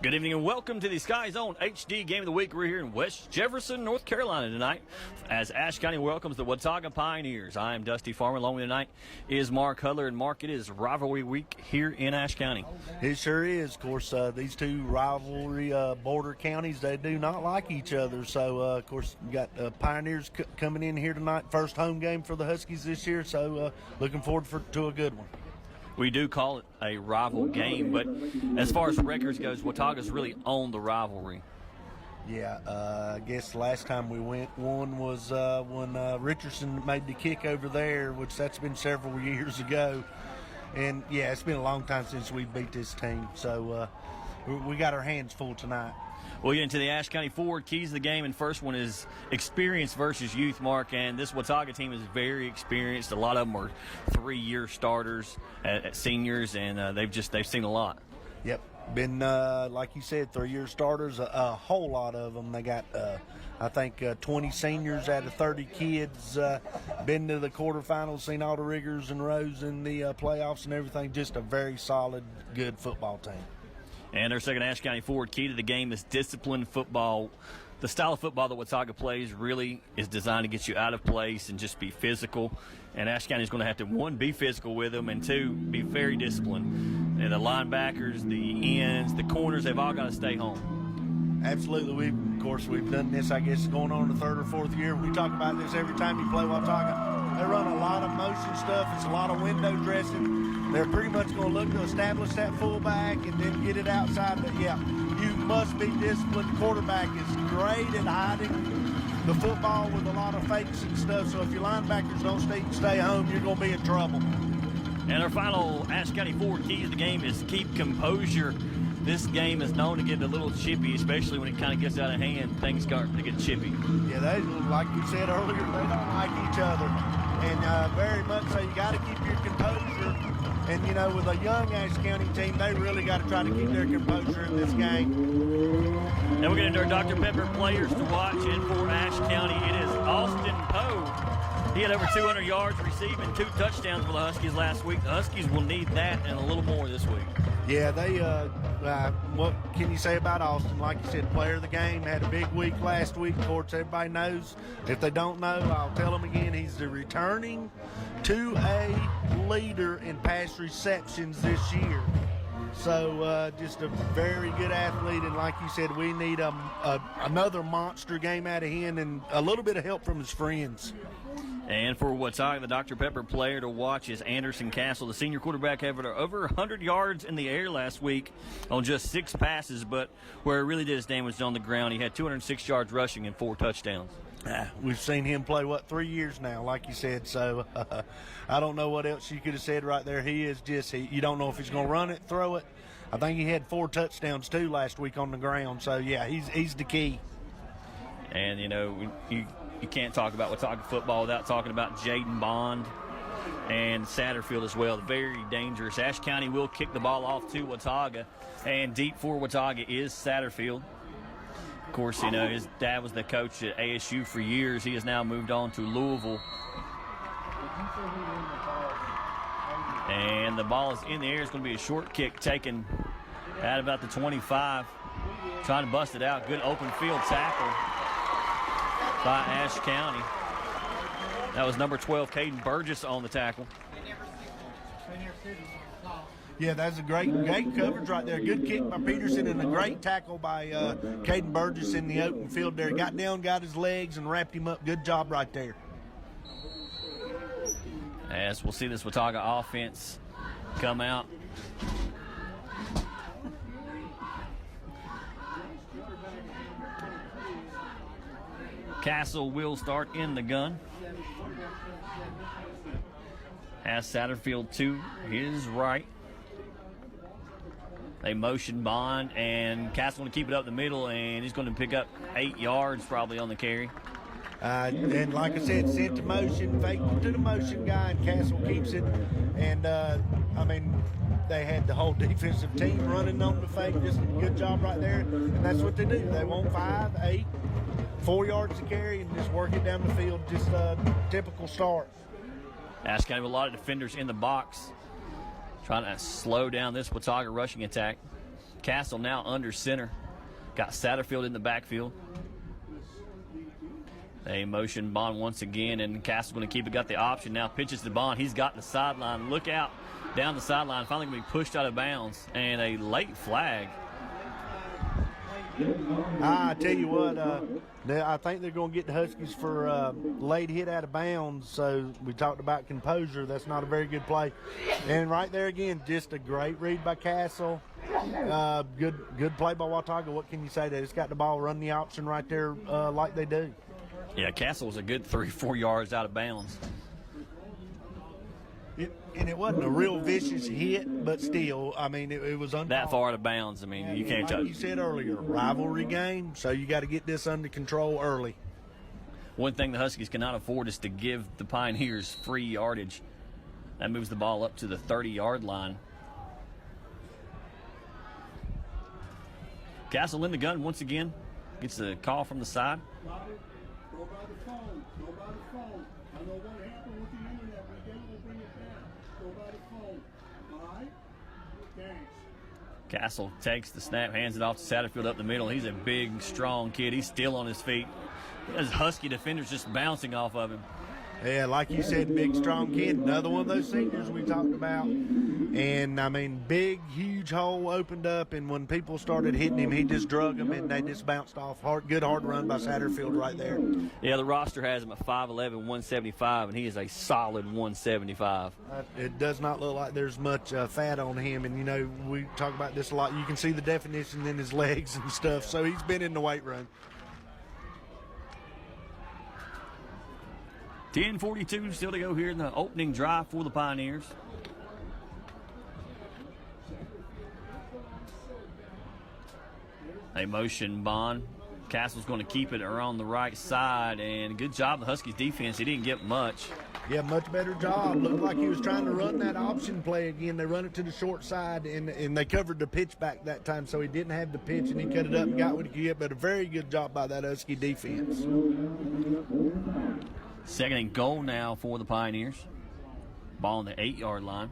Good evening and welcome to the Sky Zone HD Game of the Week. We're here in West Jefferson, North Carolina tonight as Ashe County welcomes the Watauga Pioneers. I am Dusty Farmer. Along with me tonight is Mark Hudler. And Mark, it is rivalry week here in Ashe County. It sure is. Of course, these two rivalry border counties, they do not like each other. So, of course, we got Pioneers coming in here tonight. First home game for the Huskies this year. So, looking forward to a good one. We do call it a rival game, but as far as records goes, Watauga's really owned the rivalry. Yeah, I guess last time we won was when Richardson made the kick over there, which that's been several years ago. And, yeah, it's been a long time since we beat this team. So we got our hands full tonight. We'll get into the Ashe County forward keys of the game, and first one is experience versus youth, Mark. And this Watauga team is very experienced. A lot of them are 3-year starters at seniors, and they've seen a lot. Yep, been like you said, 3-year starters. A whole lot of them. They got I think 20 seniors out of 30 kids. Been to the quarterfinals, seen all the Riggers and Rose in the playoffs and everything. Just a very solid, good football team. And our second Ashe County forward key to the game is disciplined football. The style of football that Watauga plays really is designed to get you out of place and just be physical. And Ashe County is going to have to, one, be physical with them, and two, be very disciplined. And the linebackers, the ends, the corners, they've all got to stay home. Absolutely. Of course, we've done this, I guess, going on the third or fourth year. We talk about this every time you play Watauga. They run a lot of motion stuff. It's a lot of window dressing. They're pretty much going to look to establish that fullback and then get it outside. But, yeah, you must be disciplined. The quarterback is great at hiding the football with a lot of fakes and stuff. So if your linebackers don't stay home, you're going to be in trouble. And our final Ashe County forward key to the game is keep composure. This game is known to get a little chippy, especially when it kind of gets out of hand. Things start to get chippy. Yeah, they, like you said earlier, they don't like each other. And very much so, you got to keep your composure. And, you know, with a young Ashe County team, they really got to try to keep their composure in this game. Now we're going to do our Dr. Pepper players to watch. In for Ashe County, it is Austin Poe. He had over 200 yards receiving 2 touchdowns for the Huskies last week. The Huskies will need that and a little more this week. Yeah, they, what can you say about Austin? Like you said, player of the game, had a big week last week. Of course, everybody knows. If they don't know, I'll tell them again. He's the returning 2A leader in pass receptions this year. So just a very good athlete, and like you said, we need another monster game out of him and a little bit of help from his friends. And for Watauga, the Dr. Pepper player to watch is Anderson Castle. The senior quarterback had over 100 yards in the air last week on just 6 passes, but where it really did his damage was on the ground. He had 206 yards rushing and 4 touchdowns. We've seen him play, 3 years now, like you said, so I don't know what else you could have said right there. He is just, you don't know if he's going to run it, throw it. I think he had 4 touchdowns, too, last week on the ground, so, yeah, he's the key. And, you know, you can't talk about Watauga football without talking about Jaden Bond and Satterfield as well. Very dangerous. Ashe County will kick the ball off to Watauga, and deep for Watauga is Satterfield. Of course, you know, his dad was the coach at ASU for years. He has now moved on to Louisville. And the ball is in the air. It's going to be a short kick taken at about the 25. Trying to bust it out. Good open field tackle by Ashe County. That was number 12, Caden Burgess, on the tackle. Yeah, that's a great coverage right there. Good kick by Peterson and a great tackle by Caden Burgess in the open field there. Got down, got his legs, and wrapped him up. Good job right there. As we'll see this Watauga offense come out. Castle will start in the gun. Has Satterfield to his right. They motion Bond, and Castle going to keep it up the middle, and he's going to pick up 8 yards probably on the carry. And like I said, sent to motion, fake to the motion guy, and Castle keeps it. And, I mean, they had the whole defensive team running on the fake. Just a good job right there. And that's what they do. They want 5, 8, 4 yards to carry and just work it down the field. Just a typical start. Ashe County with a lot of defenders in the box, trying to slow down this Watauga rushing attack. Castle now under center. Got Satterfield in the backfield. They motion Bond once again, and Castle's going to keep it. Got the option now. Pitches to Bond. He's got the sideline. Look out down the sideline. Finally going to be pushed out of bounds, and a late flag. I tell you what, I think they're going to get the Huskies for late hit out of bounds. So we talked about composure. That's not a very good play. And right there again, just a great read by Castle. Good play by Watauga. What can you say? They just got the ball, run the option right there like they do. Yeah, Castle was a good 3-4 yards out of bounds. And it wasn't a real vicious hit, but still, I mean, it was uncalled. That far out of bounds. I mean, you can't touch. Like you said earlier, rivalry game, so you got to get this under control early. One thing the Huskies cannot afford is to give the Pioneers free yardage. That moves the ball up to the 30-yard line. Castle in the gun once again. Gets the call from the side. Go by the phone. Go by the phone. I know what happened with the internet, but they will bring it back. Go by the phone. All right? Thanks. Castle takes the snap, hands it off to Satterfield up the middle. He's a big, strong kid. He's still on his feet. His Husky defender's just bouncing off of him. Yeah, like you said, big, strong kid. Another one of those seniors we talked about. And, I mean, big, huge hole opened up, and when people started hitting him, he just drug them, and they just bounced off. Good, hard run by Satterfield right there. Yeah, the roster has him at 5'11", 175, and he is a solid 175. It does not look like there's much fat on him, and, you know, we talk about this a lot. You can see the definition in his legs and stuff, so he's been in the weight room. 10:42 still to go here in the opening drive for the Pioneers. They motion Bond. Castle's going to keep it around the right side, and good job the Huskies defense. He didn't get much. Yeah, much better job. Looked like he was trying to run that option play again. They run it to the short side, and they covered the pitch back that time, so he didn't have the pitch, and he cut it up and got what he could get. But a very good job by that Husky defense. Second and goal now for the Pioneers. Ball on the 8-yard line.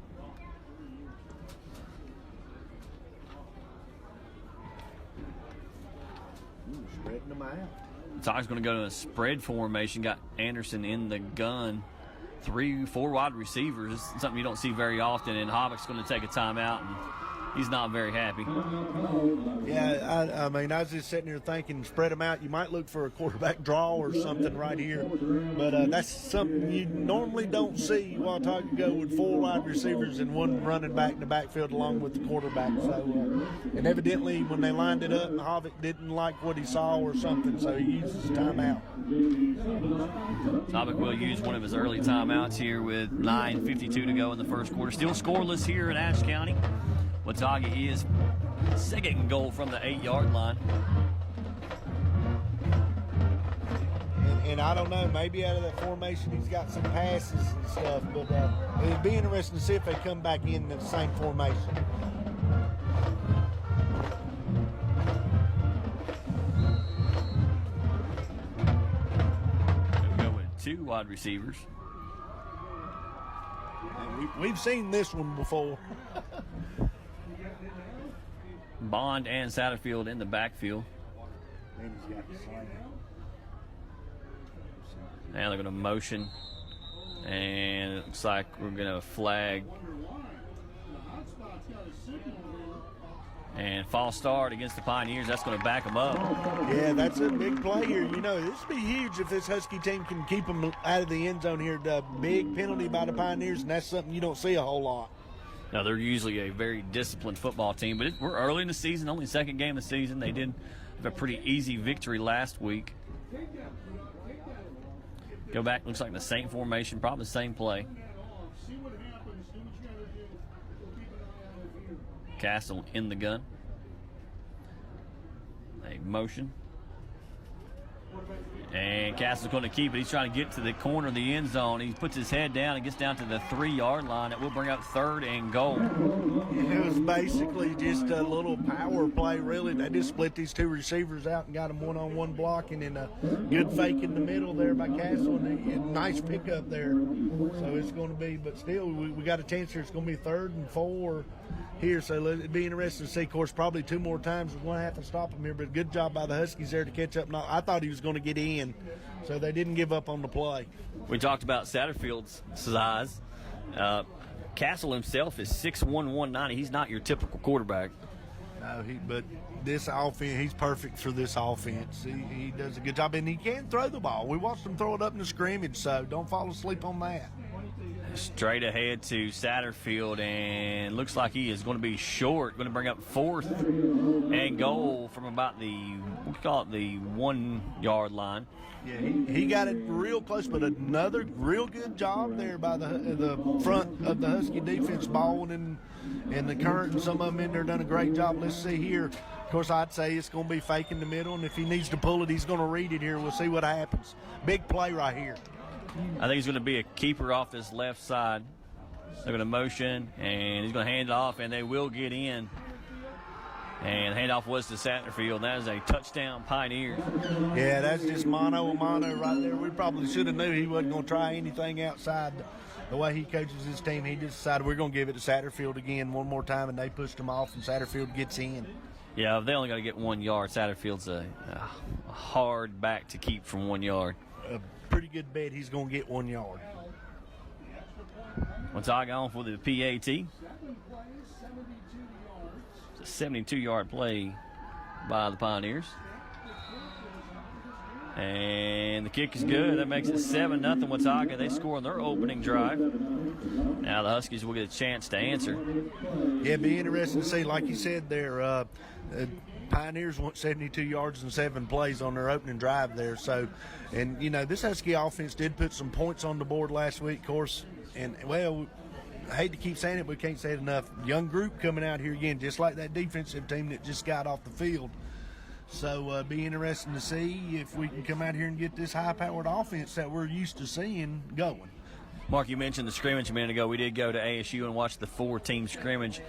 Spreading them out. Todd's going to go to a spread formation. Got Anderson in the gun. 3-4 wide receivers. It's something you don't see very often, and Havock's going to take a timeout, and he's not very happy. Yeah, I mean, I was just sitting here thinking, spread them out. You might look for a quarterback draw or something right here, but that's something you normally don't see. Watauga go with 4 wide receivers and 1 running back in the backfield along with the quarterback. So, and evidently when they lined it up, Havoc didn't like what he saw or something, so he uses timeout. Havoc will use one of his early timeouts here with 9:52 to go in the first quarter. Still scoreless here in Ashe County. Watauga is second and goal from the 8-yard line. And I don't know, maybe out of that formation he's got some passes and stuff, but it'd be interesting to see if they come back in the same formation. We'll go with 2 wide receivers. And we've seen this one before. Bond and Satterfield in the backfield. Now they're going to motion, and it looks like we're going to flag and false start against the Pioneers. That's going to back them up. Yeah, that's a big play here. You know, this would be huge if this Husky team can keep them out of the end zone here. The big penalty by the Pioneers, and that's something you don't see a whole lot. Now, they're usually a very disciplined football team, but we're early in the season, only second game of the season. They did have a pretty easy victory last week. Go back, looks like the same formation, probably the same play. Castle in the gun. A motion. And Castle's going to keep it. He's trying to get to the corner of the end zone. He puts his head down and gets down to the 3-yard line. It will bring up third and goal. It was basically just a little power play, really. They just split these 2 receivers out and got them one-on-one blocking, and a good fake in the middle there by Castle, and a nice pickup there. So it's going to be, but still, we got a chance here. It's going to be 3rd and 4. here, so it'd be interesting to see. Of course, probably 2 more times we're going to have to stop him here, but good job by the Huskies there to catch up. No, I thought he was going to get in, so they didn't give up on the play. We talked about Satterfield's size. Castle himself is 6'1", 190. He's not your typical quarterback. No, but this offense, he's perfect for this offense. He does a good job, and he can throw the ball. We watched him throw it up in the scrimmage, so don't fall asleep on that. Straight ahead to Satterfield, and looks like he is going to be short. Going to bring up 4th and goal from about the 1 yard line. Yeah, he got it real close, but another real good job there by the front of the Husky defense, Baldwin and the Current, and some of them in there done a great job. Let's see here. Of course, I'd say it's going to be fake in the middle, and if he needs to pull it, he's going to read it here. We'll see what happens. Big play right here. I think he's going to be a keeper off this left side. They're going to motion, and he's going to hand it off, and they will get in. And the handoff was to Satterfield. That is a touchdown, Pioneers. Yeah, that's just mano a mano right there. We probably should have knew he wasn't going to try anything outside the way he coaches his team. He just decided we're going to give it to Satterfield again one more time, and they pushed him off, and Satterfield gets in. Yeah, they only got to get 1 yard. Satterfield's a hard back to keep from 1 yard. A pretty good bet he's going to get 1 yard. Watauga on for the PAT. It's a 72-yard play by the Pioneers. And the kick is good. That makes it 7-0 Watauga. They score on their opening drive. Now the Huskies will get a chance to answer. Yeah, it'd be interesting to see. Like you said there, Pioneers want 72 yards and 7 plays on their opening drive there. So, and, you know, this Husky offense did put some points on the board last week, of course. And, well, I hate to keep saying it, but we can't say it enough. Young group coming out here again, just like that defensive team that just got off the field. So be interesting to see if we can come out here and get this high-powered offense that we're used to seeing going. Mark, you mentioned the scrimmage a minute ago. We did go to ASU and watch the 4-team scrimmage.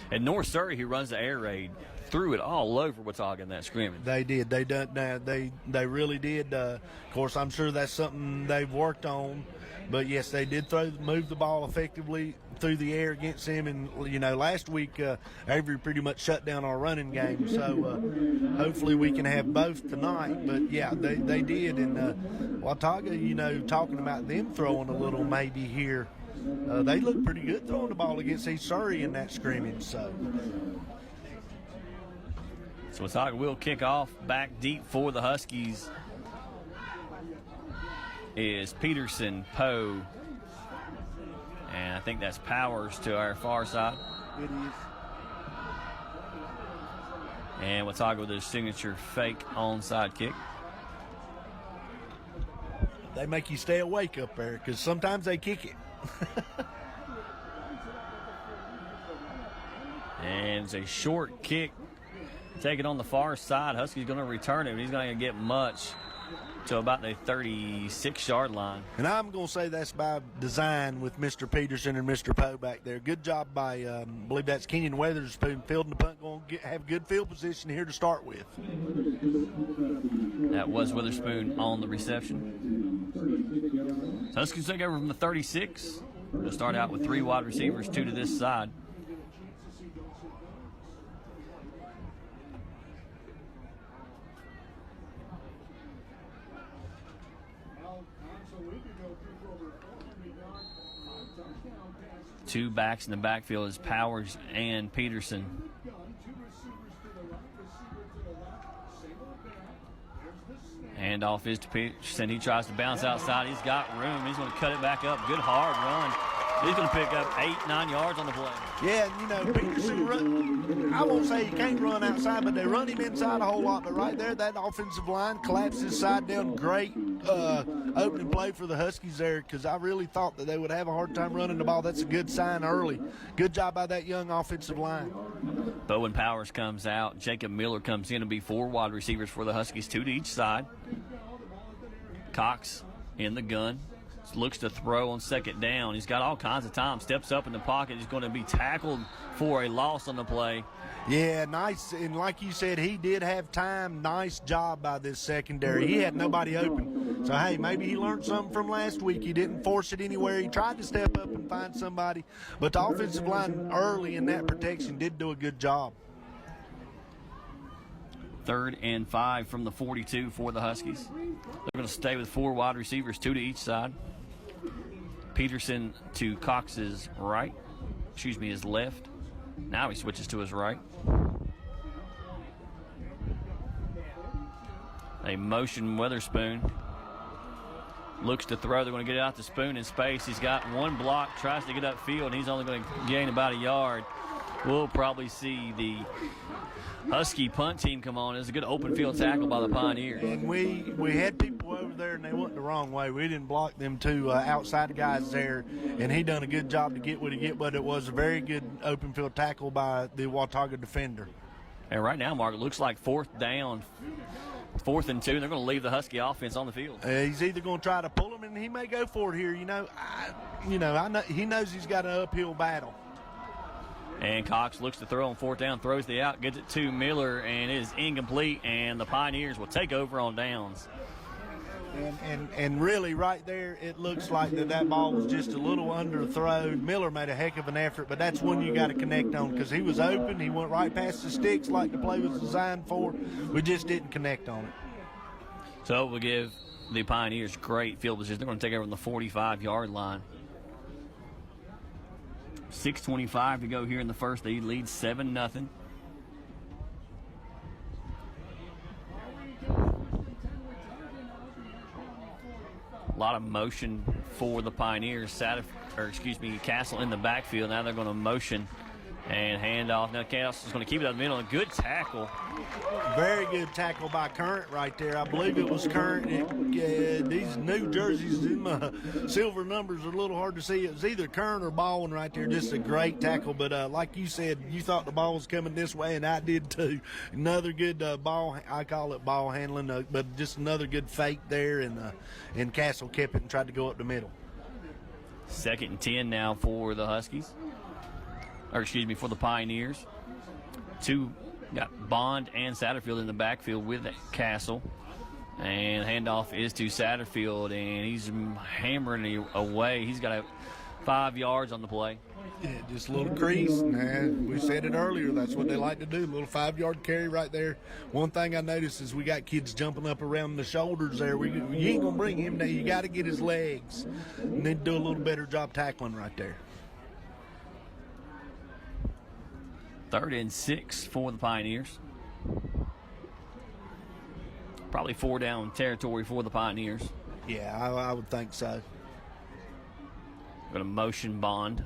And North Surrey, who runs the air raid, threw it all over Watauga in that scrimmage. They did. They really did. Of course, I'm sure that's something they've worked on. But, yes, they did move the ball effectively through the air against them. And, you know, last week Avery pretty much shut down our running game. So hopefully we can have both tonight. But, yeah, they did. And Watauga, you know, talking about them throwing a little maybe here, they look pretty good throwing the ball against East Surrey in that scrimmage. So Watauga will kick off back deep for the Huskies. Is Peterson, Poe, and I think that's Powers to our far side. it is. And Watauga with their signature fake onside kick. They make you stay awake up there because sometimes they kick it. And it's a short kick. Take it on the far side. Huskies going to return it, but he's not going to get much to about the 36-yard line. And I'm going to say that's by design with Mr. Peterson and Mr. Poe back there. Good job by, I believe that's Kenyon Weatherspoon fielding the punt, going to have good field position here to start with. That was Witherspoon on the reception. So Huskies take over from the 36. We'll start out with 3 wide receivers, 2 to this side. Two backs in the backfield is Powers and Peterson. Handoff is to Peterson. He tries to bounce outside. He's got room. He's going to cut it back up. Good hard run. He's going to pick up 8-9 yards on the play. Yeah, you know, Peterson run. I won't say he can't run outside, but they run him inside a whole lot. But right there, that offensive line collapses side down. Great opening play for the Huskies there, because I really thought that they would have a hard time running the ball. That's a good sign early. Good job by that young offensive line. Bowen Powers comes out. Jacob Miller comes in to be 4 wide receivers for the Huskies, 2 to each side. Cox in the gun. Looks to throw on second down. He's got all kinds of time. Steps up in the pocket. He's going to be tackled for a loss on the play. Yeah, nice. And like you said, he did have time. Nice job by this secondary. He had nobody open. So, hey, maybe he learned something from last week. He didn't force it anywhere. He tried to step up and find somebody. But the offensive line early in that protection did do a good job. 3rd and 5 from the 42 for the Huskies. They're going to stay with 4 wide receivers, 2 to each side. Peterson to Cox's right. His left. Now he switches to his right. They motion Weatherspoon. Looks to throw. They're going to get it out to Spoon in space. He's got one block, tries to get upfield, and he's only going to gain about a yard. We'll probably see the Husky punt team come on. It's a good open field tackle by the Pioneers. And we had people over there, and they went the wrong way. We didn't block them 2 outside guys there, and he done a good job to get what he get, but it was a very good open field tackle by the Watauga defender. And right now, Mark, it looks like 4th down, 4th and 2. They're going to leave the Husky offense on the field. He's either going to try to pull him, and he may go for it here. I know he knows he's got an uphill battle. And Cox looks to throw on 4th down, throws the out, gets it to Miller, and it is incomplete, and the Pioneers will take over on downs. And really right there, it looks like that ball was just a little underthrown. Miller made a heck of an effort, but that's one you got to connect on because he was open. He went right past the sticks like the play was designed for. We just didn't connect on it. So we'll give the Pioneers great field position. They're going to take over on the 45-yard line. 6:25 to go here in the first. They lead 7-0. A lot of motion for the Pioneers. Castle in the backfield. Now they're going to motion and hand off. Now Castle's going to keep it up the middle. A good tackle. Very good tackle by Current right there. I believe it was Current. These new jerseys, them silver numbers are a little hard to see. It was either Current or Baldwin right there. Just a great tackle. But like you said, you thought the ball was coming this way, and I did too. Another good ball. I call it ball handling, but just another good fake there, and Castle kept it and tried to go up the middle. 2nd and 10 now for the Huskies. For the Pioneers. 2 got Bond and Satterfield in the backfield with Castle. And handoff is to Satterfield, and he's hammering it away. He's got 5 yards on the play. Yeah, just a little crease. We said it earlier. That's what they like to do. A little 5-yard carry right there. One thing I noticed is we got kids jumping up around the shoulders there. You ain't going to bring him down. You got to get his legs. And then do a little better job tackling right there. 3rd and 6 for the Pioneers. Probably 4 down territory for the Pioneers. Yeah, I would think so. Going to motion Bond.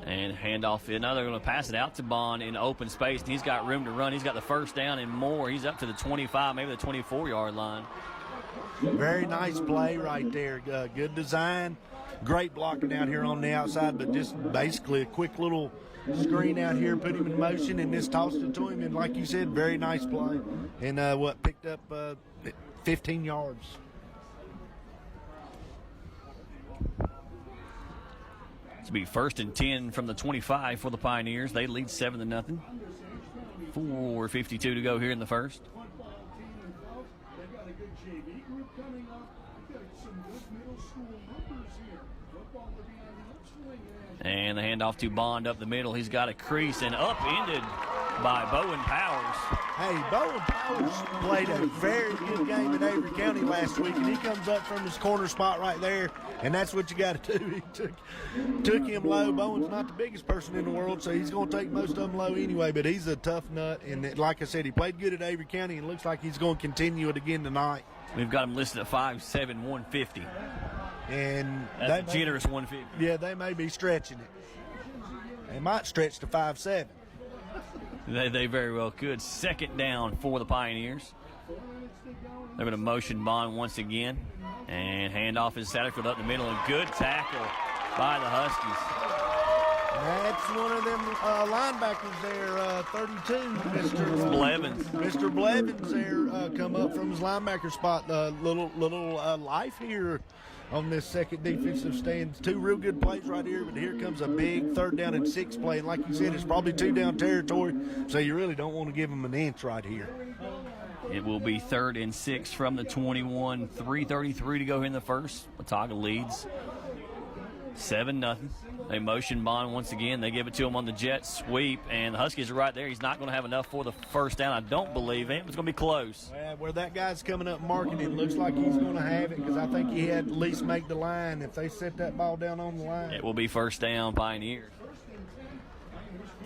And hand off. Now they're going to pass it out to Bond in open space. And he's got room to run. He's got the 1st down and more. He's up to the 25, maybe the 24-yard line. Very nice play right there. Good design. Great blocking out here on the outside, but just basically a quick little screen out here, put him in motion, and just tossed it to him. And like you said, very nice play. And picked up 15 yards. It's be 1st and 10 from the 25 for the Pioneers. They lead 7-0. 4:52 to go here in the first. They've got a good JV group coming up. They've got some good middle school numbers here. Football will be on the upswing. And the handoff to Bond up the middle. He's got a crease and upended by Bowen Powers. Hey, Bowen Powers played a very good game in Avery County last week, and he comes up from his corner spot right there, and that's what you got to do. He took him low. Bowen's not the biggest person in the world, so he's going to take most of them low anyway, but he's a tough nut, and like I said, he played good at Avery County, and looks like he's going to continue it again tonight. We've got him listed at 5'7", 150. And that's a generous 150. Yeah, they may be stretching it. They might stretch to 5'7". They very well could. 2nd down for the Pioneers. They're going to motion Bond once again. And handoff is Satterfield up the middle. A good tackle by the Huskies. That's one of them linebackers there, 32, Mr. Blevins. Mr. Blevins there come up from his linebacker spot. Little life here on this second defensive stand. Two real good plays right here, but here comes a big 3rd down and 6 play. And like you said, it's probably 2 down territory, so you really don't want to give them an inch right here. It will be 3rd and 6 from the 21. 3:33 to go in the first. Watauga leads 7-0. They motion Bond once again. They give it to him on the jet sweep, and the Huskies are right there. He's not going to have enough for the first down, I don't believe. It's going to be close. Well, where that guy's coming up marking, it looks like he's going to have it, because I think he had at least make the line if they set that ball down on the line. It will be first down, Pioneers.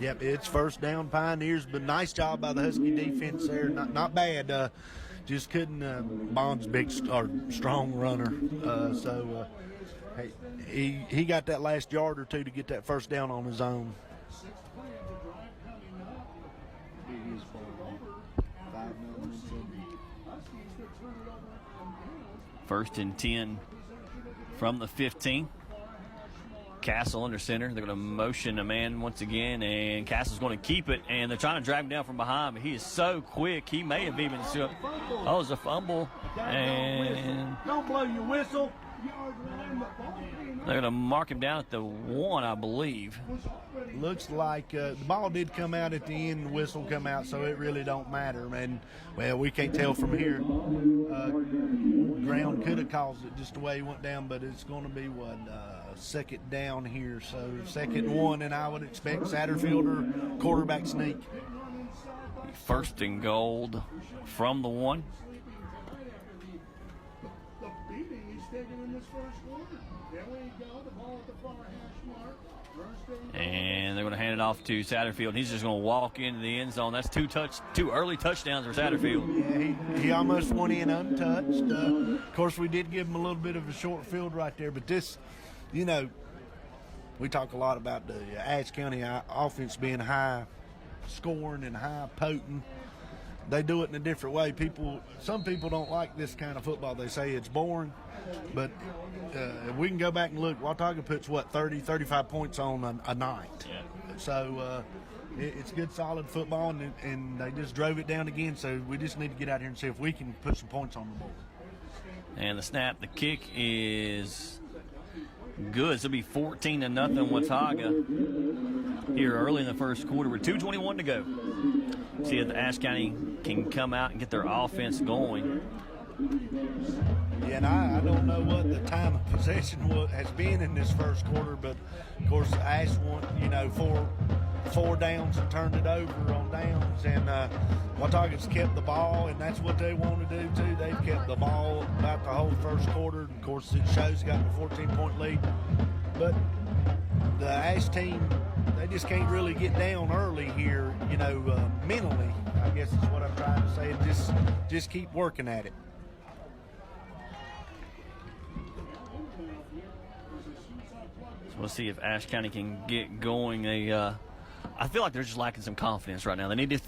Yep, it's first down, Pioneers, but nice job by the Husky defense there. Not bad. Just couldn't. Bond's big or strong runner, so he got that last yard or two to get that first down on his own. First and 10 from the 15. Castle under center. They're going to motion a man once again, and Castle's going to keep it, and they're trying to drag him down from behind, but he is so quick. He may have even – it was a fumble, and Don't blow your whistle. they're going to mark him down at the 1, I believe. Looks like the ball did come out at the end, the whistle come out, so it really don't matter. And, well, we can't tell from here. Ground could have caused it just the way he went down, but it's going to be, second down here. So 2nd and 1, and I would expect Satterfield or quarterback sneak. First and gold from the 1. The beating he's taking in this first quarter. There we go. The ball at the far hash mark. And they're going to hand it off to Satterfield. He's just going to walk into the end zone. That's two early touchdowns for Satterfield. Yeah, he almost went in untouched. Of course, we did give him a little bit of a short field right there, but this, we talk a lot about the Ashe County offense being high scoring and high potent. They do it in a different way. Some people don't like this kind of football. They say it's boring, but if we can go back and look, Watauga puts 30, 35 points on a night. Yeah. So it's good, solid football, and they just drove it down again. So we just need to get out here and see if we can put some points on the board. And the snap, the kick is good. So it'll be 14-0 Watauga here early in the first quarter with 2:21 to go. See if the Ashe County can come out and get their offense going. Yeah, and I don't know what the time of possession has been in this first quarter, but of course Ashe won, four downs and turned it over on downs, and Watauga's kept the ball, and that's what they want to do too. They've kept the ball about the whole first quarter. And of course, it shows got a 14-point lead, but the Ashe team, they just can't really get down early here, mentally, I guess is what I'm trying to say, and just keep working at it. So we'll see if Ashe County can get going. I feel like they're just lacking some confidence right now. They need to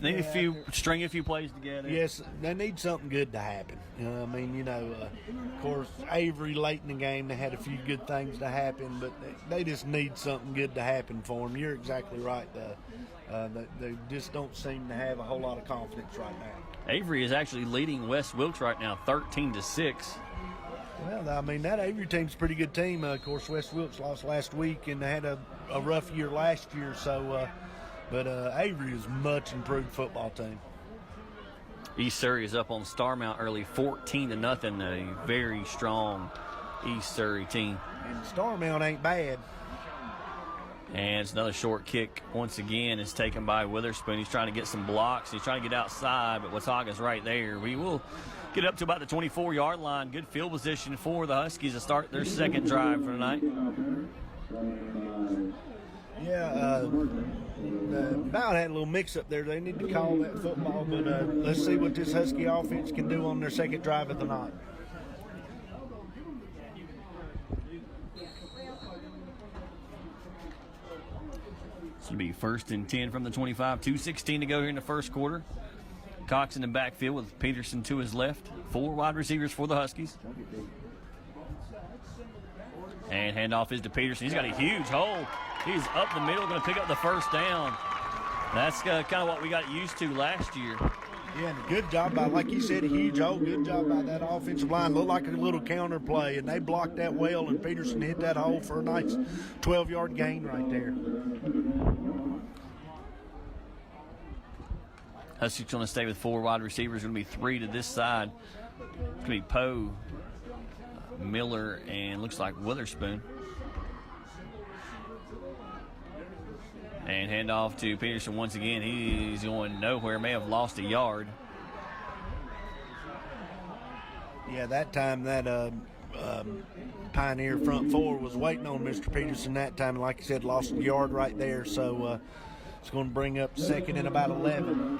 string a few plays together. Yes, they need something good to happen. Of course, Avery late in the game, they had a few good things to happen, but they just need something good to happen for them. You're exactly right. They just don't seem to have a whole lot of confidence right now. Avery is actually leading West Wilkes right now, 13-6. Well, I mean, that Avery team's a pretty good team. Of course, West Wilkes lost last week, and they had a rough year last year. So, but Avery is a much improved football team. East Surrey is up on Starmount early, 14-0. A very strong East Surrey team. And Starmount ain't bad. And it's another short kick. Once again, it's taken by Witherspoon. He's trying to get some blocks. He's trying to get outside, but Watauga's right there. We will get up to about the 24-yard line. Good field position for the Huskies to start their second drive for tonight. Yeah, Bout had a little mix-up there. They need to call that football, but let's see what this Husky offense can do on their second drive of the night. This will be 1st and 10 from the 25. 2:16 to go here in the first quarter. Cox in the backfield with Peterson to his left. 4 wide receivers for the Huskies. And handoff is to Peterson. He's got a huge hole. He's up the middle, going to pick up the first down. That's kind of what we got used to last year. Yeah, and a good job by, like you said, a huge hole. Good job by that offensive line. Looked like a little counter play, and they blocked that well, and Peterson hit that hole for a nice 12-yard gain right there. Huskies going to stay with 4 wide receivers. Going to be 3 to this side. It's going to be Poe, Miller, and looks like Witherspoon. And handoff to Peterson once again. He's going nowhere. May have lost a yard. Yeah, that time that Pioneer front 4 was waiting on Mr. Peterson that time. Like you said, lost a yard right there. So it's going to bring up second and about 11.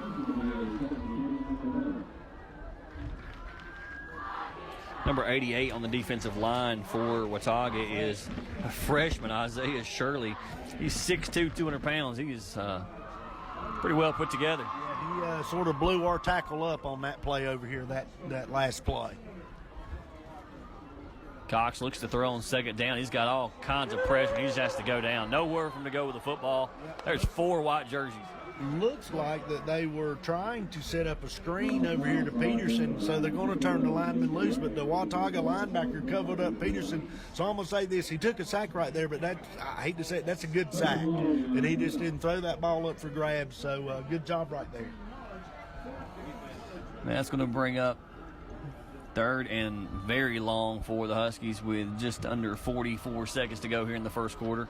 Number 88 on the defensive line for Watauga is a freshman, Isaiah Shirley. He's 6'2", 200 pounds. He is pretty well put together. Yeah, he sort of blew our tackle up on that play over here, that last play. Cox looks to throw on second down. He's got all kinds of pressure. He just has to go down. Nowhere for him to go with the football. There's 4 white jerseys. Looks like that they were trying to set up a screen over here to Peterson, so they're going to turn the lineman loose, but the Watauga linebacker covered up Peterson. So I'm going to say this, he took a sack right there, but I hate to say it, that's a good sack. And he just didn't throw that ball up for grabs, so good job right there. That's going to bring up third and very long for the Huskies with just under 44 seconds to go here in the first quarter.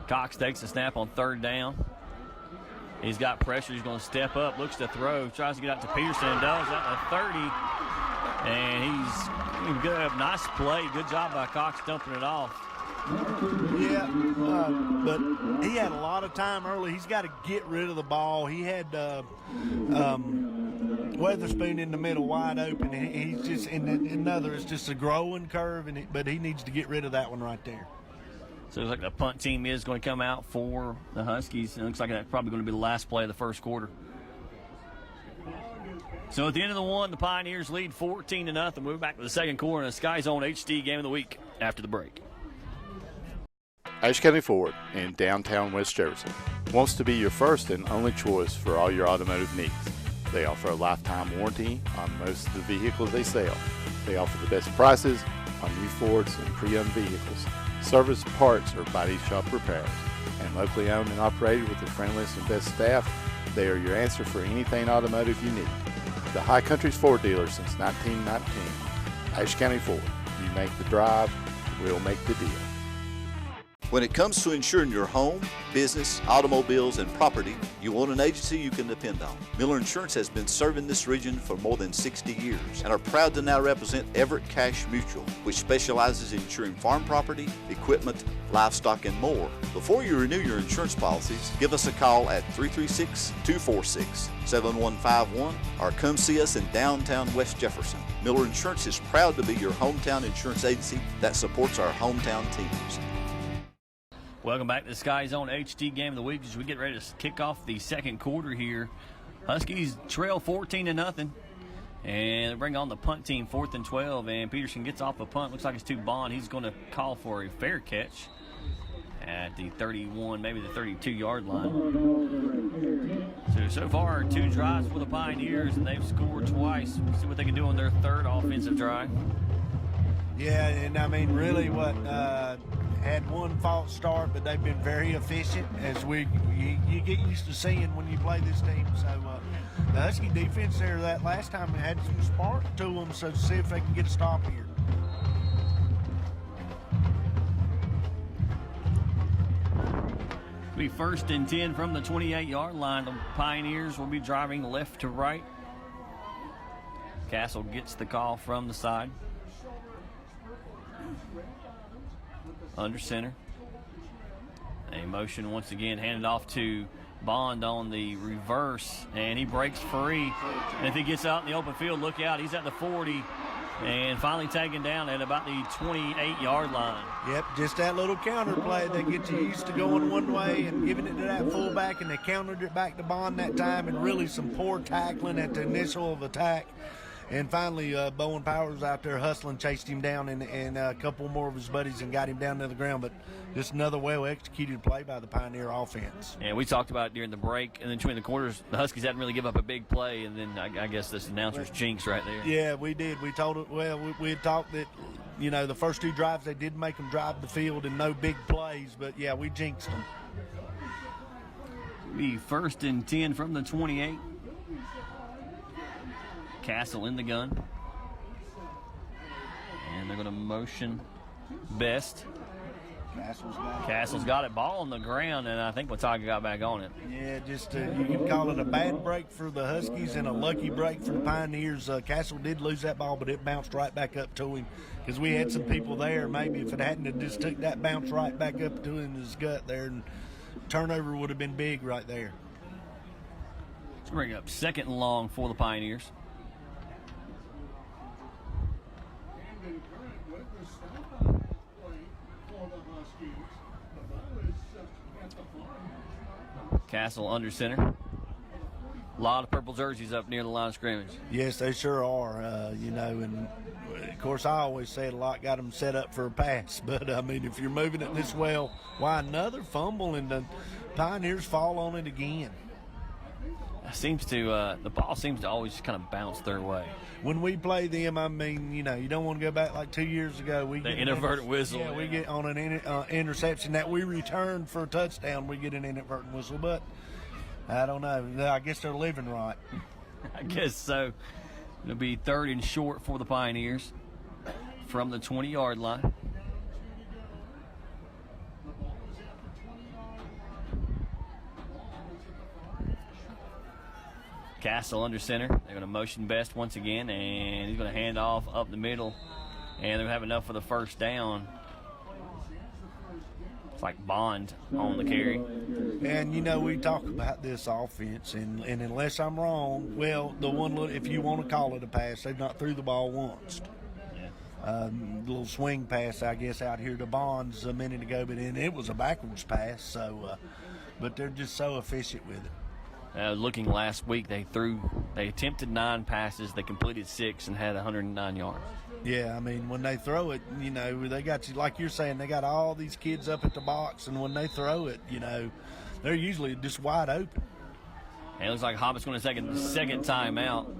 Cox takes a snap on third down. He's got pressure. He's going to step up, looks to throw, tries to get out to Peterson, and does at the 30. And he's good. Nice play. Good job by Cox dumping it off. Yeah, but he had a lot of time early. He's got to get rid of the ball. He had Witherspoon in the middle wide open. He's just in another. It's just a growing curve, but he needs to get rid of that one right there. So it looks like the punt team is going to come out for the Huskies. It looks like that's probably going to be the last play of the first quarter. So at the end of the one, the Pioneers lead 14-0. Move back to the second quarter in the Sky Zone HD Game of the Week after the break. Ashe County Ford in downtown West Jefferson wants to be your first and only choice for all your automotive needs. They offer a lifetime warranty on most of the vehicles they sell. They offer the best prices on new Fords and pre-owned vehicles, service, parts, or body shop repairs. And locally owned and operated with the friendliest and best staff, they are your answer for anything automotive you need. The High Country's Ford dealer since 1919. Ashe County Ford. You make the drive, we'll make the deal. When it comes to insuring your home, business, automobiles, and property, you want an agency you can depend on. Miller Insurance has been serving this region for more than 60 years and are proud to now represent Everett Cash Mutual, which specializes in insuring farm property, equipment, livestock, and more. Before you renew your insurance policies, give us a call at 336-246-7151 or come see us in downtown West Jefferson. Miller Insurance is proud to be your hometown insurance agency that supports our hometown teams. Welcome back to the Sky Zone HD Game of the Week as we get ready to kick off the second quarter here. Huskies trail 14-0, and they bring on the punt team 4th and 12, and Peterson gets off a punt. Looks like it's to Bond. He's going to call for a fair catch at the 31, maybe the 32-yard line. So far, 2 drives for the Pioneers, and they've scored twice. We'll see what they can do on their third offensive drive. Yeah, and I mean, really what had one false start, but they've been very efficient as you get used to seeing when you play this team. So the Husky defense there that last time had some spark to them, so see if they can get a stop here. Be 1st and 10 from the 28-yard line. The Pioneers will be driving left to right. Castle gets the call from the side. Under center. A motion once again handed off to Bond on the reverse, and he breaks free. And if he gets out in the open field, look out. He's at the 40 and finally taken down at about the 28-yard line. Yep, just that little counter play that gets you used to going one way and giving it to that fullback, and they countered it back to Bond that time, and really some poor tackling at the initial of attack. And finally, Bowen Powers out there hustling, chased him down, and a couple more of his buddies and got him down to the ground. But just another well-executed play by the Pioneer offense. And we talked about it during the break, and then between the quarters, the Huskies hadn't really give up a big play, and then I guess this announcer's jinx right there. Yeah, we did. We told it. Well, we had talked that, you know, the first 2 drives they did make them drive the field and no big plays, but yeah, we jinxed them. Be 1st and 10 from the 28. Castle in the gun. And they're going to motion Best. Castle's got it. Ball on the ground, and I think Watauga got back on it. Yeah, just you can call it a bad break for the Huskies and a lucky break for the Pioneers. Castle did lose that ball, but it bounced right back up to him because we had some people there. Maybe if it hadn't have just took that bounce right back up to him in his gut there, and turnover would have been big right there. Let's bring up 2nd and long for the Pioneers. Castle under center. A lot of purple jerseys up near the line of scrimmage. Yes, they sure are. You know, and of course I always say it a lot, got them set up for a pass. But I mean, if you're moving it this well, why another fumble and the Pioneers fall on it again? The ball seems to always kind of bounce their way. When we play them, I mean, you know, you don't want to go back like 2 years ago. We get inadvertent whistle. Yeah, we get on an interception that we return for a touchdown. We get an inadvertent whistle, but I don't know. I guess they're living right. I guess so. It'll be 3rd and short for the Pioneers from the 20-yard line. Castle under center. They're going to motion Best once again, and he's going to hand off up the middle, and they'll have enough for the first down. It's like Bond on the carry. And, you know, we talk about this offense, and unless I'm wrong, well, if you want to call it a pass, they've not threw the ball once. Little swing pass, I guess, out here to Bonds a minute ago, but it was a backwards pass, so, but they're just so efficient with it. Looking last week, they attempted 9 passes, they completed 6 and had 109 yards. Yeah, I mean, when they throw it, you know, they got you, like you're saying, they got all these kids up at the box, and when they throw it, you know, they're usually just wide open. And it looks like Hoppett's going to take a second timeout.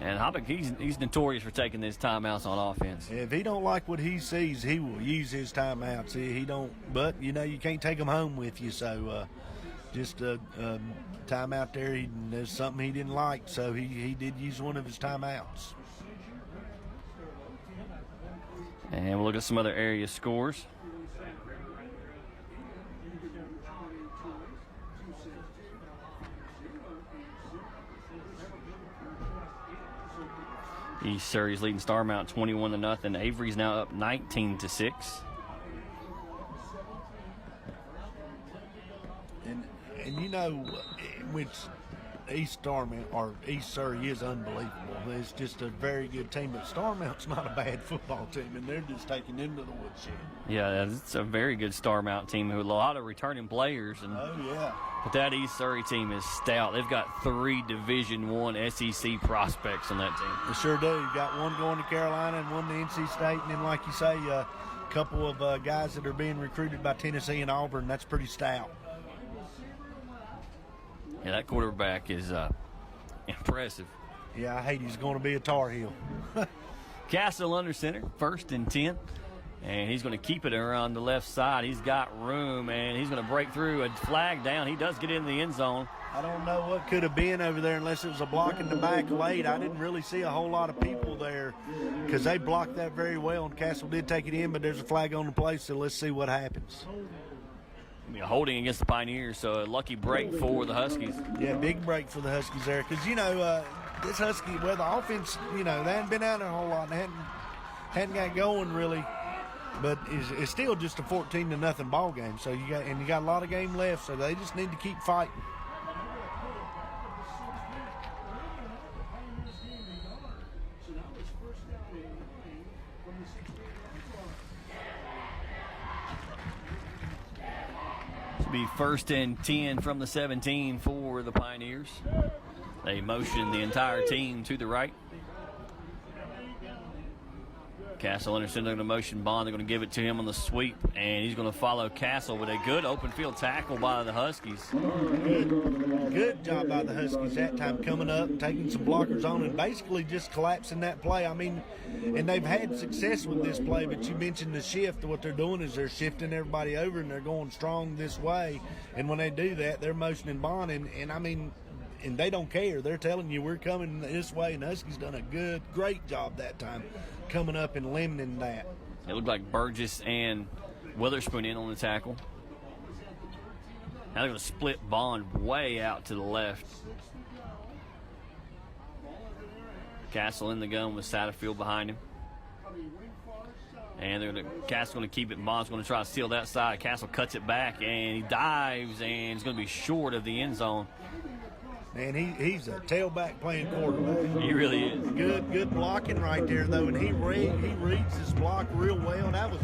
And Hoppett, he's notorious for taking his timeouts on offense. If he don't like what he sees, he will use his timeouts. He don't, but, you know, you can't take them home with you, so just a timeout there. There's something he didn't like, so he did use one of his timeouts. And we'll look at some other area scores. East Surrey's leading Starmount 21-0. Avery's now up 19-6. And you know, which East Starmount or East Surrey is unbelievable. It's just a very good team, but Starmount's not a bad football team, and they're just taking them to the woodshed. Yeah, it's a very good Starmount team with a lot of returning players. Oh, yeah. But that East Surrey team is stout. They've got 3 Division I SEC prospects on that team. They sure do. You got one going to Carolina and one to NC State, and then, like you say, a couple of guys that are being recruited by Tennessee and Auburn. That's pretty stout. Yeah, that quarterback is impressive. Yeah, I hate he's going to be a Tar Heel. Castle under center, 1st and 10. And he's going to keep it around the left side. He's got room, and he's going to break through a flag down. He does get in the end zone. I don't know what could have been over there unless it was a block in the back late. I didn't really see a whole lot of people there because they blocked that very well, and Castle did take it in, but there's a flag on the play, so let's see what happens. A holding against the Pioneers, so a lucky break for the Huskies. Yeah, big break for the Huskies there because, you know, this Husky, well, the offense, you know, they hadn't been out there a whole lot. They hadn't got going really, but it's still just a 14-0 ball game. So you got a lot of game left, so they just need to keep fighting. Be 1st and 10 from the 17 for the Pioneers. They motion the entire team to the right. Castle Anderson, they're going to motion Bond. They're going to give it to him on the sweep, and he's going to follow Castle with a good open field tackle by the Huskies. Good job by the Huskies that time, coming up and taking some blockers on and basically just collapsing that play. I mean, and they've had success with this play, but you mentioned the shift. What they're doing is they're shifting everybody over and they're going strong this way. And when they do that, they're motioning Bond, and I mean, and they don't care. They're telling you we're coming this way, and Huskies done a great job that time coming up and limiting that. It looked like Burgess and Witherspoon in on the tackle. Now they're going to split Bond way out to the left. Castle in the gun with Satterfield behind him. And Castle's going to keep it. Bond's going to try to steal that side. Castle cuts it back, and he dives, and he's going to be short of the end zone. Man, he's a tailback playing quarterback. He really is. Good blocking right there, though, and he reads his block real well. That was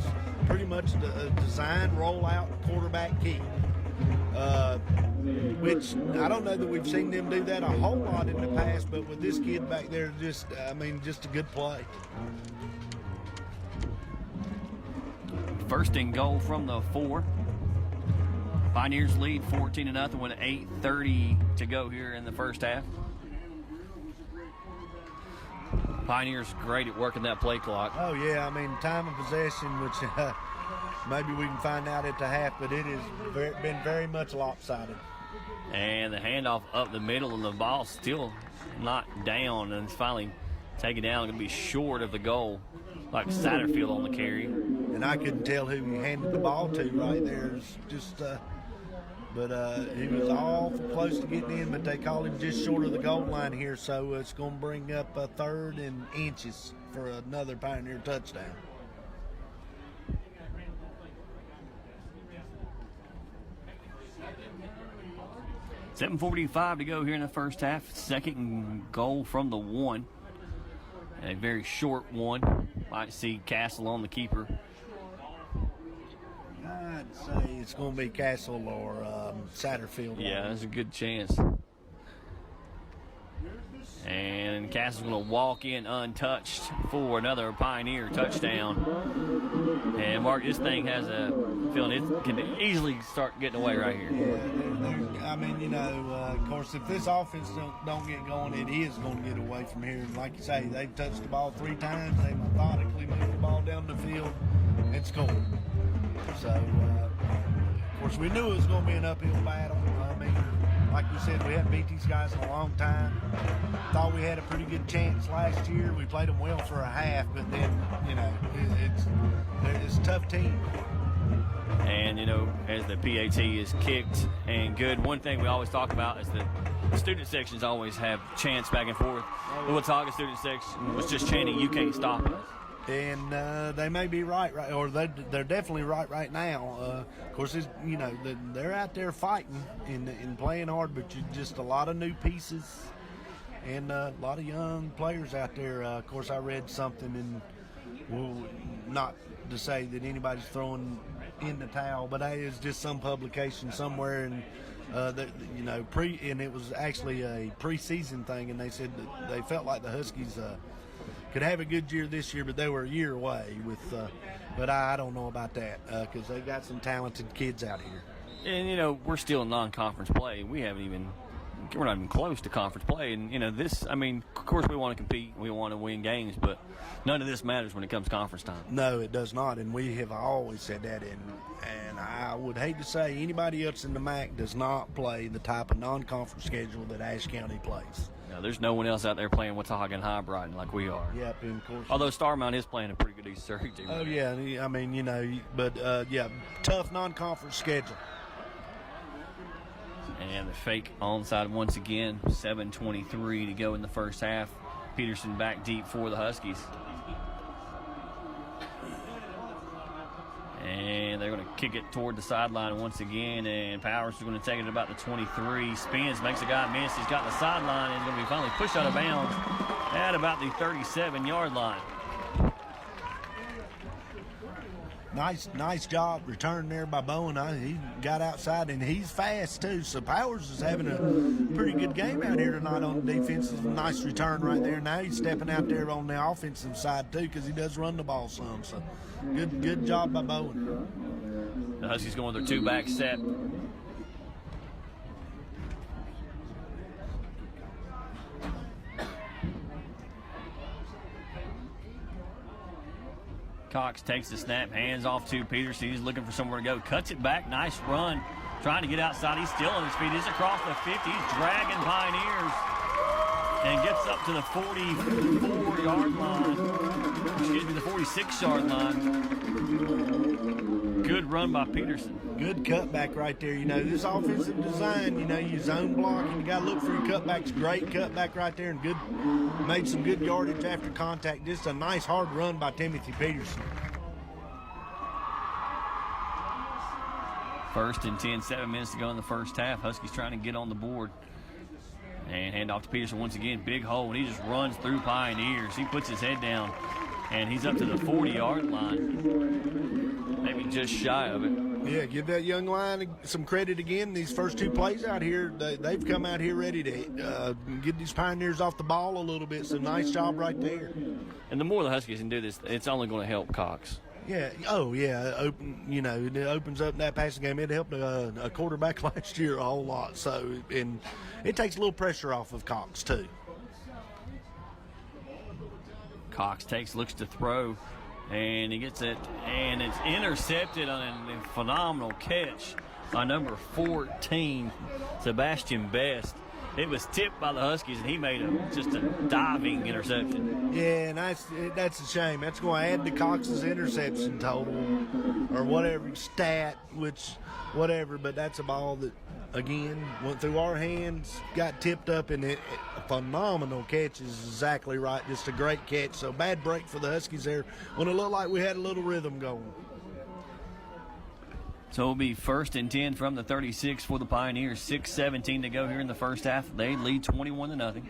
pretty much the designed rollout quarterback key, which I don't know that we've seen them do that a whole lot in the past, but with this kid back there, just a good play. First and goal from the 4. Pioneers lead 14-0 with 8:30 to go here in the first half. Pioneers great at working that play clock. Oh, yeah. I mean, time of possession, which maybe we can find out at the half, but it has been very much lopsided. And the handoff up the middle, and the ball still not down, and it's finally taken down. Going to be short of the goal, like Satterfield on the carry. And I couldn't tell who he handed the ball to right there. It's just, but he was awful close to getting in, but they call him just short of the goal line here, so it's going to bring up a 3rd and inches for another Pioneer touchdown. $7:45 to go here in the first half. Second and goal from the 1. A very short one. Might see Castle on the keeper. I'd say it's going to be Castle or Satterfield. Yeah, there's a good chance. And Castle's going to walk in untouched for another Pioneer touchdown. And Mark, this thing has a feeling it can easily start getting away right here. Yeah, I mean, of course, if this offense don't get going, it is going to get away from here. And like you say, they've touched the ball 3 times. They methodically moved the ball down the field and scored. So, of course, we knew it was going to be an uphill battle. I mean, like we said, we hadn't beat these guys in a long time. Thought we had a pretty good chance last year. We played them well for a half, but then, it's a tough team. And, as the PAT is kicked and good, one thing we always talk about is that the student sections always have chants back and forth. The Watauga student section was just chanting, "You can't stop us." And they may be right, or they're definitely right now. Of course, they're out there fighting and playing hard, but just a lot of new pieces and a lot of young players out there. Of course, I read something, and not to say that anybody's throwing in the towel, but it's just some publication somewhere, and and it was actually a preseason thing, and they said that they felt like the Huskies could have a good year this year, but they were a year away with. But I don't know about that because they've got some talented kids out here. And we're still in non-conference play. We're not even close to conference play. And this. I mean, of course, we want to compete. We want to win games, but none of this matters when it comes conference time. No, it does not, and we have always said that. And I would hate to say anybody else in the MAC does not play the type of non-conference schedule that Ashe County plays. No, there's no one else out there playing Watauga and High Brighton like we are. Yep, and of course. Although Starmount is playing a pretty good East Surrey team. Oh, yeah. I mean, but, tough non-conference schedule. And the fake onside once again. 7:23 to go in the first half. Peterson back deep for the Huskies. And they're going to kick it toward the sideline once again. And Powers is going to take it at about the 23. Spins, makes a guy miss. He's got the sideline and is going to be finally pushed out of bounds at about the 37-yard line. Nice job return there by Bowen. He got outside, and he's fast too. So Powers is having a pretty good game out here tonight on the defensive. Nice return right there. Now he's stepping out there on the offensive side too, because he does run the ball some. So good job by Bowen. The Huskies going with their 2-back set. Cox takes the snap, hands off to Peterson. He's looking for somewhere to go. Cuts it back. Nice run. Trying to get outside. He's still on his feet. He's across the 50. He's dragging Pioneers and gets up to the 44-yard line. Excuse me, the 46-yard line. Good run by Peterson. Good cutback right there. This offensive design, you zone block and you got to look for your cutbacks. Great cutback right there, and made some good yardage after contact. Just a nice hard run by Timothy Peterson. 1st and 10, 7 minutes to go in the first half. Huskies trying to get on the board. And hand off to Peterson once again. Big hole, and he just runs through Pioneers. He puts his head down, and he's up to the 40-yard line. Maybe just shy of it. Yeah, give that young line some credit again. These first 2 plays out here, they've come out here ready to get these Pioneers off the ball a little bit. So nice job right there. And the more the Huskies can do this, it's only going to help Cox. Yeah. Oh, yeah. It opens up that passing game. It helped a quarterback last year a whole lot. So, and it takes a little pressure off of Cox too. Cox looks to throw, and he gets it, and it's intercepted on a phenomenal catch by number 14, Sebastian Best. It was tipped by the Huskies, and he made just a diving interception. Yeah, and that's a shame. That's going to add to Cox's interception total or whatever stat, whatever. But that's a ball that, again, went through our hands, got tipped up, and a phenomenal catch is exactly right. Just a great catch. So bad break for the Huskies there when it looked like we had a little rhythm going. So it'll be 1st and 10 from the 36 for the Pioneers. 6:17 to go here in the first half. They lead 21-0.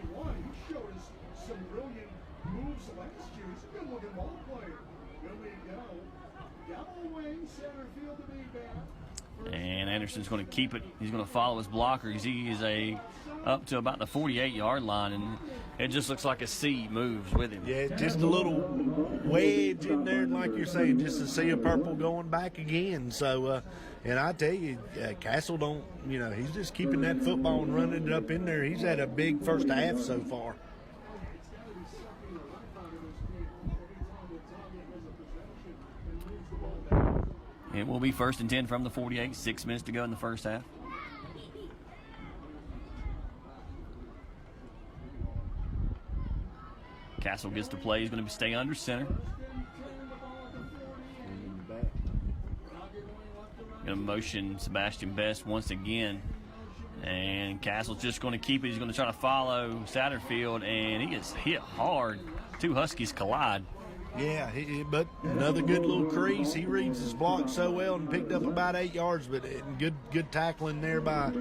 And Anderson's going to keep it. He's going to follow his blocker. He is up to about the 48-yard line, and it just looks like a C moves with him. Yeah, just a little wedge in there, like you're saying, just a sea of purple going back again. So, and I tell you, Castle he's just keeping that football and running it up in there. He's had a big first half so far. It will be 1st and 10 from the 48. 6 minutes to go in the first half. Castle gets to play. He's going to stay under center. Going to motion Sebastian Best once again. And Castle's just going to keep it. He's going to try to follow Satterfield, and he gets hit hard. 2 Huskies collide. Yeah, but another good little crease. He reads his block so well and picked up about 8 yards, but good tackling there by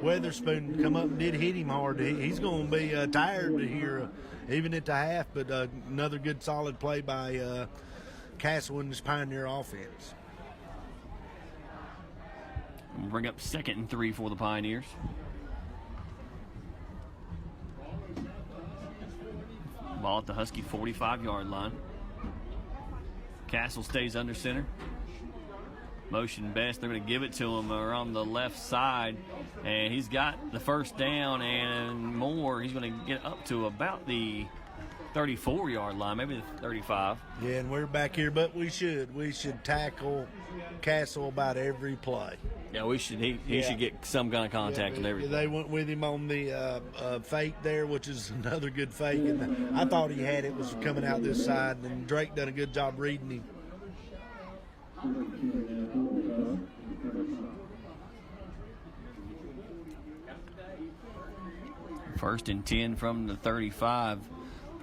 Weatherspoon. Come up and did hit him hard. He's going to be tired to hear, even at the half, but another good solid play by Castle in this Pioneer offense. We'll bring up 2nd and 3 for the Pioneers. Ball at the Husky 45-yard line. Castle stays under center. Motion Best. They're going to give it to him around the left side. And he's got the first down and more. He's going to get up to about the 34-yard line, maybe the 35. Yeah, and we're back here, but we should tackle Castle about every play. Yeah, we should. He should get some kind of contact and everything. They went with him on the fake there, which is another good fake. And I thought he had it, was coming out this side, and Drake done a good job reading him. First and 10 from the 35.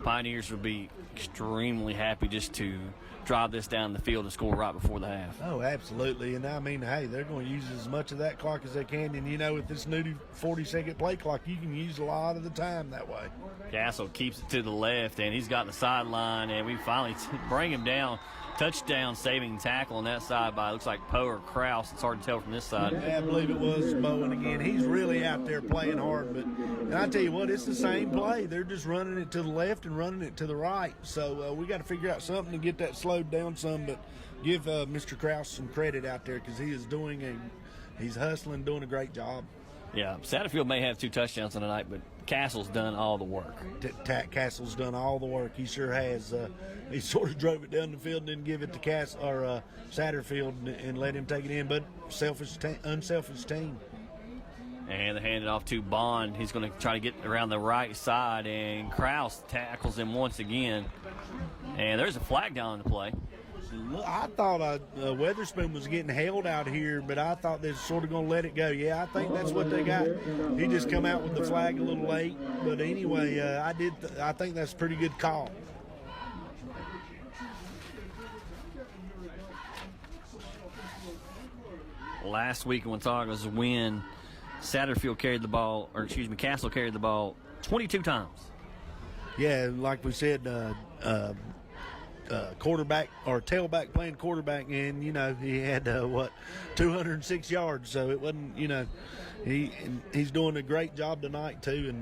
Pioneers will be extremely happy just to drive this down the field and score right before the half. Oh, absolutely. And I mean, hey, they're going to use as much of that clock as they can. And, with this new 40-second play clock, you can use a lot of the time that way. Castle keeps it to the left, and he's got the sideline, and we finally bring him down. touchdown saving tackle on that side by, looks like Poe or Kraus. It's hard to tell from this side. Yeah, I believe it was Bowen again. He's really out there playing hard. And I tell you what, it's the same play. They're just running it to the left and running it to the right. So we got to figure out something to get that slowed down some. But give Mr. Kraus some credit out there because he's hustling, doing a great job. Yeah, Satterfield may have 2 touchdowns on the night, but Castle's done all the work. Castle's done all the work. He sure has. He sort of drove it down the field and didn't give it to Satterfield and let him take it in. But unselfish team. And they hand it off to Bond. He's going to try to get around the right side, and Kraus tackles him once again. And there's a flag down in the play. I thought Weatherspoon was getting held out here, but I thought they were sort of going to let it go. Yeah, I think that's what they got. He just come out with the flag a little late. But anyway, I think that's a pretty good call. Last week in Watauga's win, Satterfield carried the ball, Castle carried the ball 22 times. Yeah, like we said, quarterback or tailback playing quarterback, and he had 206 yards. So it wasn't, he's doing a great job tonight too.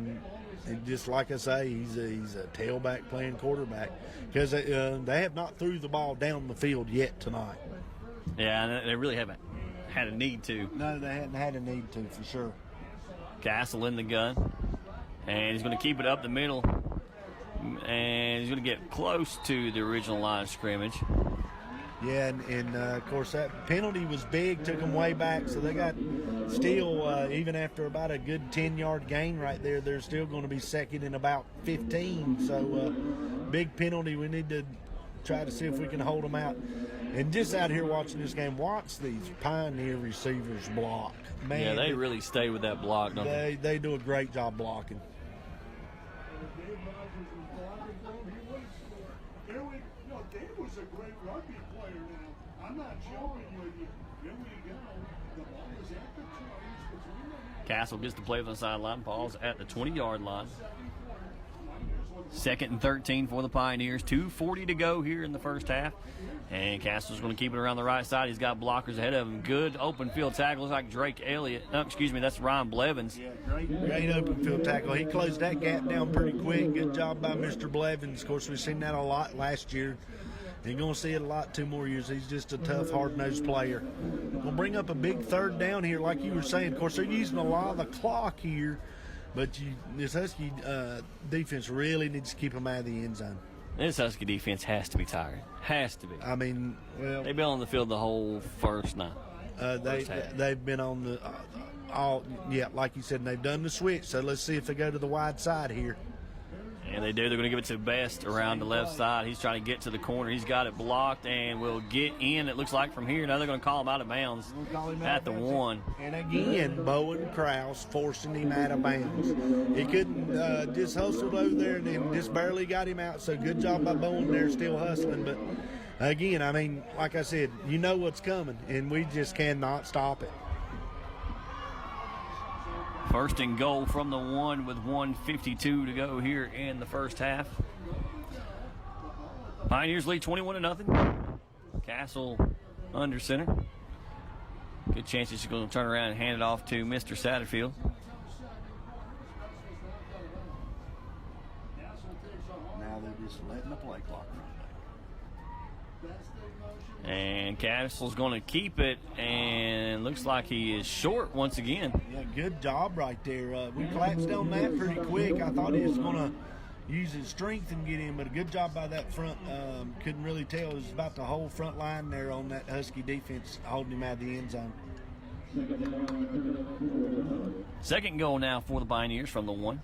And just like I say, he's a tailback playing quarterback because they have not threw the ball down the field yet tonight. Yeah, and they really haven't had a need to. No, they hadn't had a need to for sure. Castle in the gun, and he's going to keep it up the middle, and he's going to get close to the original line of scrimmage. Yeah, and of course that penalty was big, took them way back, so they got still, even after about a good 10-yard gain right there, they're still going to be second in about 15. So big penalty. We need to try to see if we can hold them out. And just out here watching this game, watch these Pioneer receivers block. Man, yeah, they really stay with that block, don't they? They do a great job blocking. Dave was a great rugby player now. I'm not joking with you. Here we go. The ball is at the 20s between the Castle gets to play on the sideline. Ball's at the 20-yard line. 2nd and 13 for the Pioneers. 2:40 to go here in the first half. And Castle's going to keep it around the right side. He's got blockers ahead of him. Good open field tackle. Looks like Drake Elliott. No, excuse me, that's Ryan Blevins. Yeah, great open field tackle. He closed that gap down pretty quick. Good job by Mr. Blevins. Of course, we've seen that a lot last year. You're going to see it a lot 2 more years. He's just a tough, hard-nosed player. We'll bring up a big 3rd down here, like you were saying. Of course, they're using a lot of the clock here, but this Husky defense really needs to keep them out of the end zone. This Husky defense has to be tired. Has to be. I mean, well, they've been on the field the whole first night. They've been on the like you said, and they've done the switch. So let's see if they go to the wide side here. And they do. They're going to give it to Best around the left side. He's trying to get to the corner. He's got it blocked and will get in, it looks like, from here. Now they're going to call him out of bounds at the 1. And again, Bowen Kraus forcing him out of bounds. He couldn't just hustled over there and then just barely got him out. So good job by Bowen there, still hustling. But again, I mean, like I said, you know what's coming, and we just cannot stop it. 1st and goal from the 1 with 1:52 to go here in the first half. Pioneers lead 21-0. Castle under center. Good chance he's going to turn around and hand it off to Mr. Satterfield. Now they're just letting the play clock run. And Castle's going to keep it, and looks like he is short once again. Yeah, good job right there. We collapsed on that pretty quick. I thought he was going to use his strength and get in, but a good job by that front. Couldn't really tell. It was about the whole front line there on that Husky defense holding him out of the end zone. 2nd goal now for the Pioneers from the 1.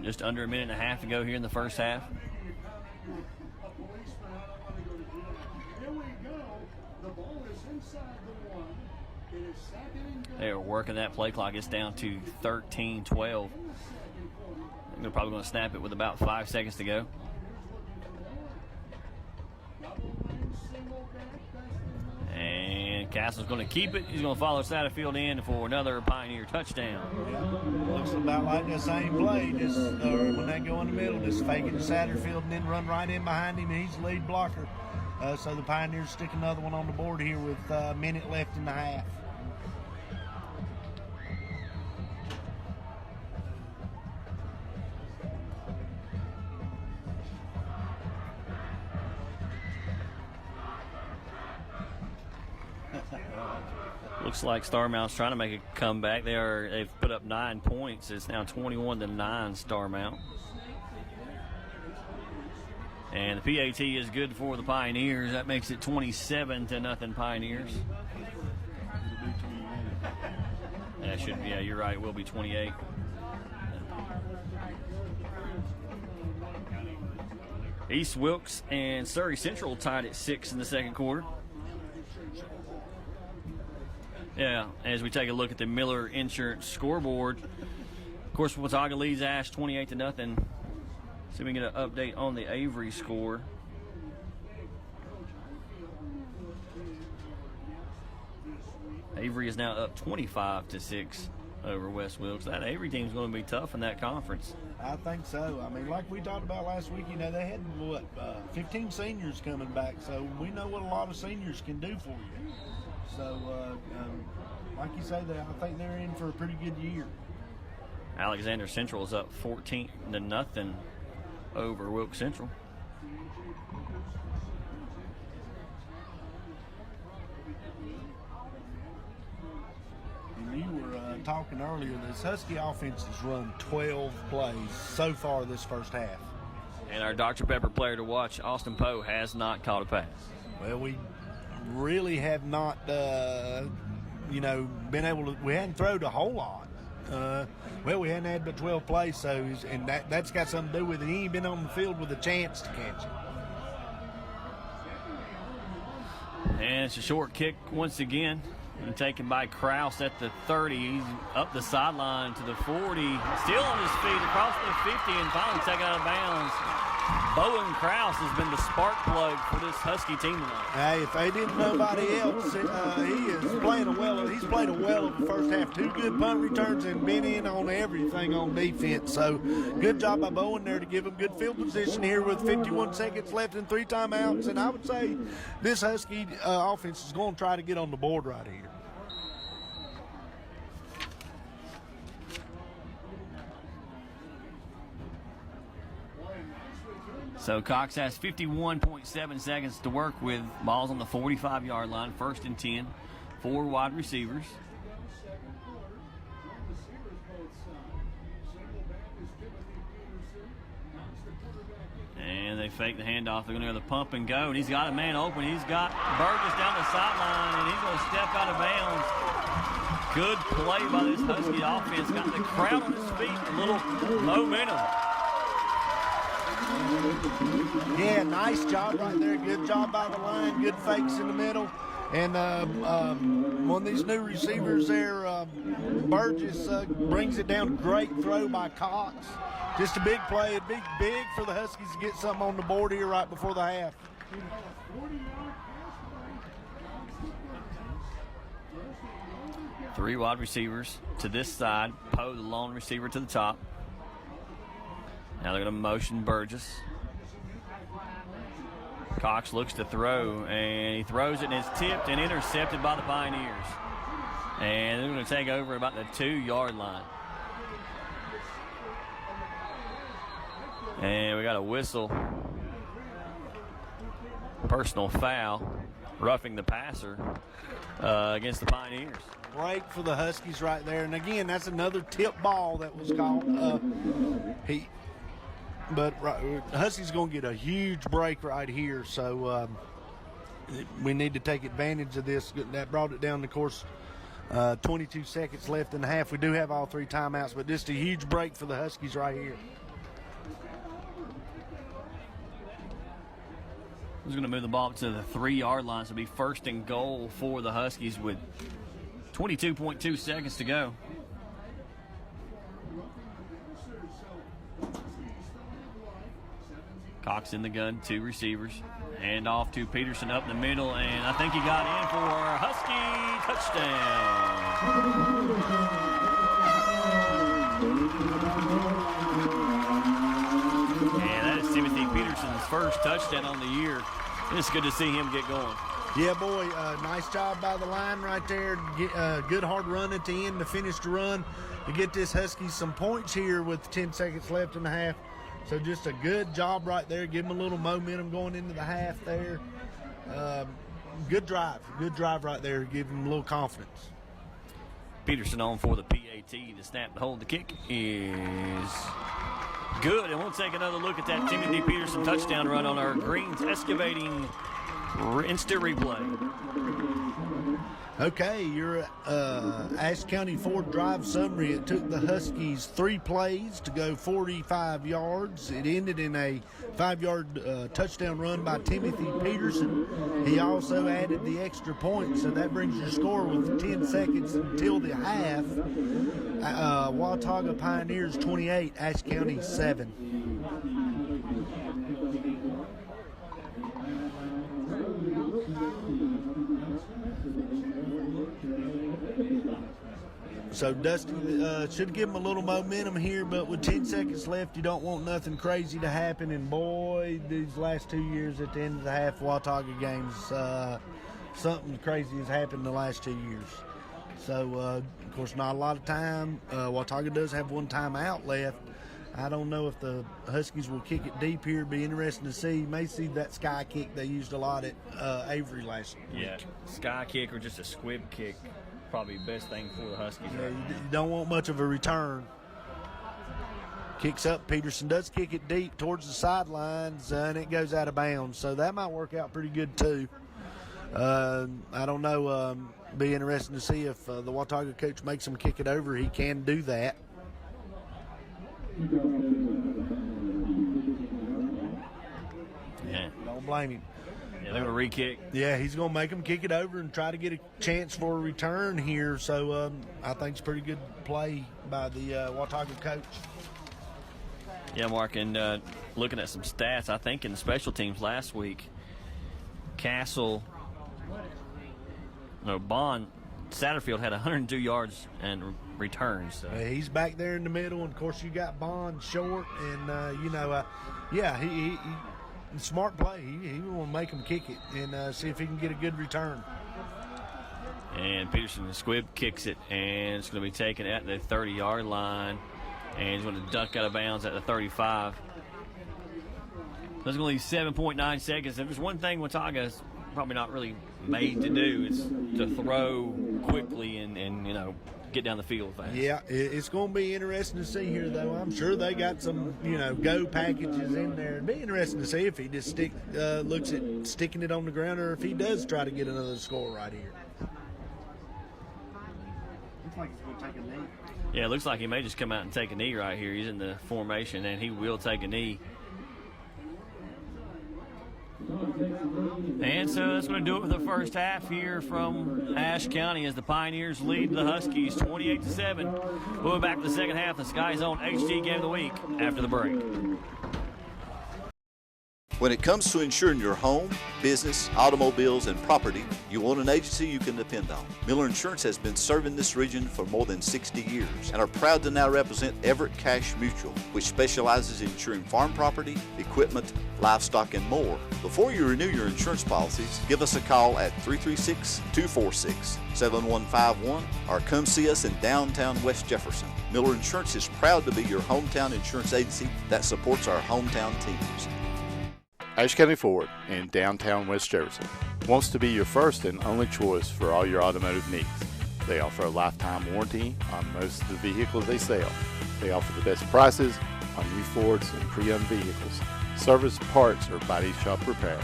Just under a minute and a half to go here in the first half. They are working that play clock. It's down to 13-12. They're probably going to snap it with about 5 seconds to go. And And Castle's going to keep it. He's going to follow Satterfield in for another Pioneer touchdown. Yeah. Looks about like the same play. Just when they go in the middle, just fake it to Satterfield and then run right in behind him. He's the lead blocker. So the Pioneers stick another one on the board here with a minute left in the half. Looks like Starmount's trying to make a comeback. They've put up 9 points. It's now 21-9 Starmount. And the PAT is good for the Pioneers. That makes it 27-0 Pioneers. That should be, yeah, you're right. It will be 28. East Wilkes and Surrey Central tied at 6 in the second quarter. Yeah, as we take a look at the Miller Insurance scoreboard, of course, Watauga leads Ash 28-0. See if we can get an update on the Avery score. Avery is now up 25-6 over West Wilkes. That Avery team's going to be tough in that conference. I think so. I mean, like we talked about last week, they had 15 seniors coming back, so we know what a lot of seniors can do for you. So, like you say, I think they're in for a pretty good year. Alexander Central is up 14-0 over Wilkes Central. And you were talking earlier, this Husky offense has run 12 plays so far this first half. And our Dr. Pepper player to watch, Austin Poe, has not caught a pass. Well, we really have not, been able to. We hadn't thrown a whole lot. We hadn't had but 12 plays, and that's got something to do with it. He ain't been on the field with a chance to catch it. And it's a short kick once again, and taken by Kraus at the 30. He's up the sideline to the 40, still on his feet across the 50, and finally taken out of bounds. Bowen Kraus has been the spark plug for this Husky team tonight. Hey, if they didn't nobody else, he is playing well. He's played well in the first half. 2 good punt returns and been in on everything on defense. So good job by Bowen there to give him good field position here with 51 seconds left and 3 timeouts. And I would say this Husky offense is going to try to get on the board right here. So Cox has 51.7 seconds to work with. Ball's on the 45-yard line, 1st and 10. 4 wide receivers. And they fake the handoff. They're going to go the pump and go. And he's got a man open. He's got Burgess down the sideline, and he's going to step out of bounds. Good play by this Husky offense. Got the crowd on his feet. A little momentum. Yeah, nice job right there. Good job by the line. Good fakes in the middle. And one of these new receivers there, Burgess, brings it down. Great throw by Cox. Just a big play. It'd be big for the Huskies to get something on the board here right before the half. Three wide receivers to this side. Poe, the lone receiver, to the top. Now they're going to motion Burgess. Cox looks to throw, and he throws it, and it's tipped and intercepted by the Pioneers. And they're going to take over about the 2-yard line. And we got a whistle. Personal foul, roughing the passer against the Pioneers. Break for the Huskies right there. And again, that's another tip ball that was called. But Huskies going to get a huge break right here, so we need to take advantage of this. That brought it down, of course, 22 seconds left in the half. We do have all 3 timeouts, but just a huge break for the Huskies right here. He's going to move the ball up to the 3-yard line, so it'll be 1st and goal for the Huskies with 22.2 seconds to go. Cox in the gun, 2 receivers. And off to Peterson up the middle, and I think he got in for a Husky touchdown. And that is Timothy Peterson's first touchdown on the year. It's good to see him get going. Yeah, boy, nice job by the line right there. Good hard run at the end to finish the run to get this Husky some points here with 10 seconds left in the half. So just a good job right there. Give them a little momentum going into the half there. Good drive right there. Give them a little confidence. Peterson on for the PAT. The snap to hold the kick is good. And we'll take another look at that Timothy Peterson touchdown run on our Greens Excavating instant replay. Okay, your Ashe County Ford Drive summary. It took the Huskies 3 plays to go 45 yards. It ended in a 5-yard touchdown run by Timothy Peterson. He also added the extra point, so that brings your score with 10 seconds until the half. Watauga Pioneers 28, Ashe County 7. So Dusty should give him a little momentum here, but with 10 seconds left, you don't want nothing crazy to happen. And boy, these last 2 years at the end of the half Watauga games, something crazy has happened the last 2 years. So, of course, not a lot of time. Watauga does have 1 timeout left. I don't know if the Huskies will kick it deep here. Be interesting to see. You may see that sky kick they used a lot at Avery last week. Yeah, sky kick or just a squib kick. Probably the best thing for the Huskies. Yeah, you don't want much of a return. Kicks up. Peterson does kick it deep towards the sidelines, and it goes out of bounds. So that might work out pretty good, too. I don't know. Be interesting to see if the Watauga coach makes him kick it over. He can do that. Yeah. Don't blame him. Yeah, they're going to re-kick. Yeah, he's going to make him kick it over and try to get a chance for a return here. So I think it's a pretty good play by the Watauga coach. Yeah, Mark, and looking at some stats, I think in the special teams last week, Bond Satterfield had 102 yards and returns. So. He's back there in the middle, and of course you got Bond short, and he smart play. He will make him kick it and see if he can get a good return. And Peterson Squibb kicks it, and it's going to be taken at the 30-yard line, and he's going to dunk out of bounds at the 35. There's going to leave 7.9 seconds. If there's one thing Watauga's probably not really made to do, is to throw quickly and get down the field fast. Yeah, it's going to be interesting to see here, though. I'm sure they got some, go packages in there. It'd be interesting to see if he just looks at sticking it on the ground, or if he does try to get another score right here. Looks like he's going to take a knee. Yeah, it looks like he may just come out and take a knee right here. He's in the formation, and he will take a knee. And so that's going to do it for the first half here from Ashe County as the Pioneers lead the Huskies 28-7. We'll be back to the second half of the Sky Zone HD Game of the Week after the break. When it comes to insuring your home, business, automobiles, and property, you want an agency you can depend on. Miller Insurance has been serving this region for more than 60 years and are proud to now represent Everett Cash Mutual, which specializes in insuring farm property, equipment, livestock, and more. Before you renew your insurance policies, give us a call at 336-246-7151 or come see us in downtown West Jefferson. Miller Insurance is proud to be your hometown insurance agency that supports our hometown teams. Ashe County Ford in downtown West Jefferson wants to be your first and only choice for all your automotive needs. They offer a lifetime warranty on most of the vehicles they sell. They offer the best prices on new Fords and pre-owned vehicles, service, parts, or body shop repairs.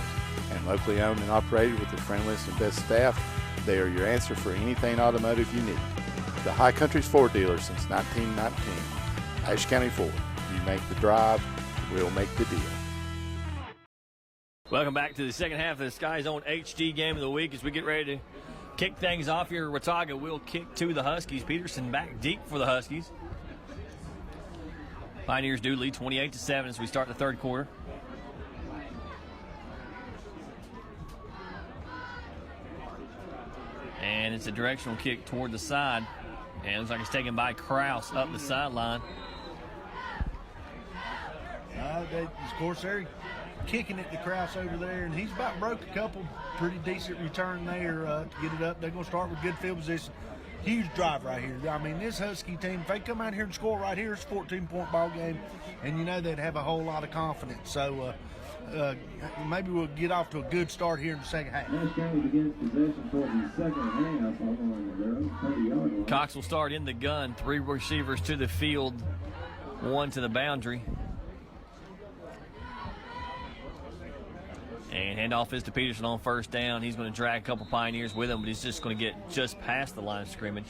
And locally owned and operated with the friendliest and best staff, they are your answer for anything automotive you need. The High Country's Ford dealer since 1919. Ashe County Ford. You make the drive, we'll make the deal. Welcome back to the second half of the Sky Zone HD Game of the Week as we get ready to kick things off here. Watauga will kick to the Huskies. Peterson back deep for the Huskies. Pioneers do lead 28-7 as we start the third quarter. and it's a directional kick toward the side. And it looks like it's taken by Kraus up the sideline. Of course, they're kicking it to Kraus over there, and he's about broke a couple pretty decent return there to get it up. They're going to start with good field position. Huge drive right here. I mean, this Husky team, if they come out here and score right here, it's a 14-point ball game, and you know they'd have a whole lot of confidence. So maybe we'll get off to a good start here in the second half. Cox will start in the gun. 3 receivers to the field, 1 to the boundary. And handoff is to Peterson on first down. He's going to drag a couple Pioneers with him, but he's just going to get just past the line of scrimmage.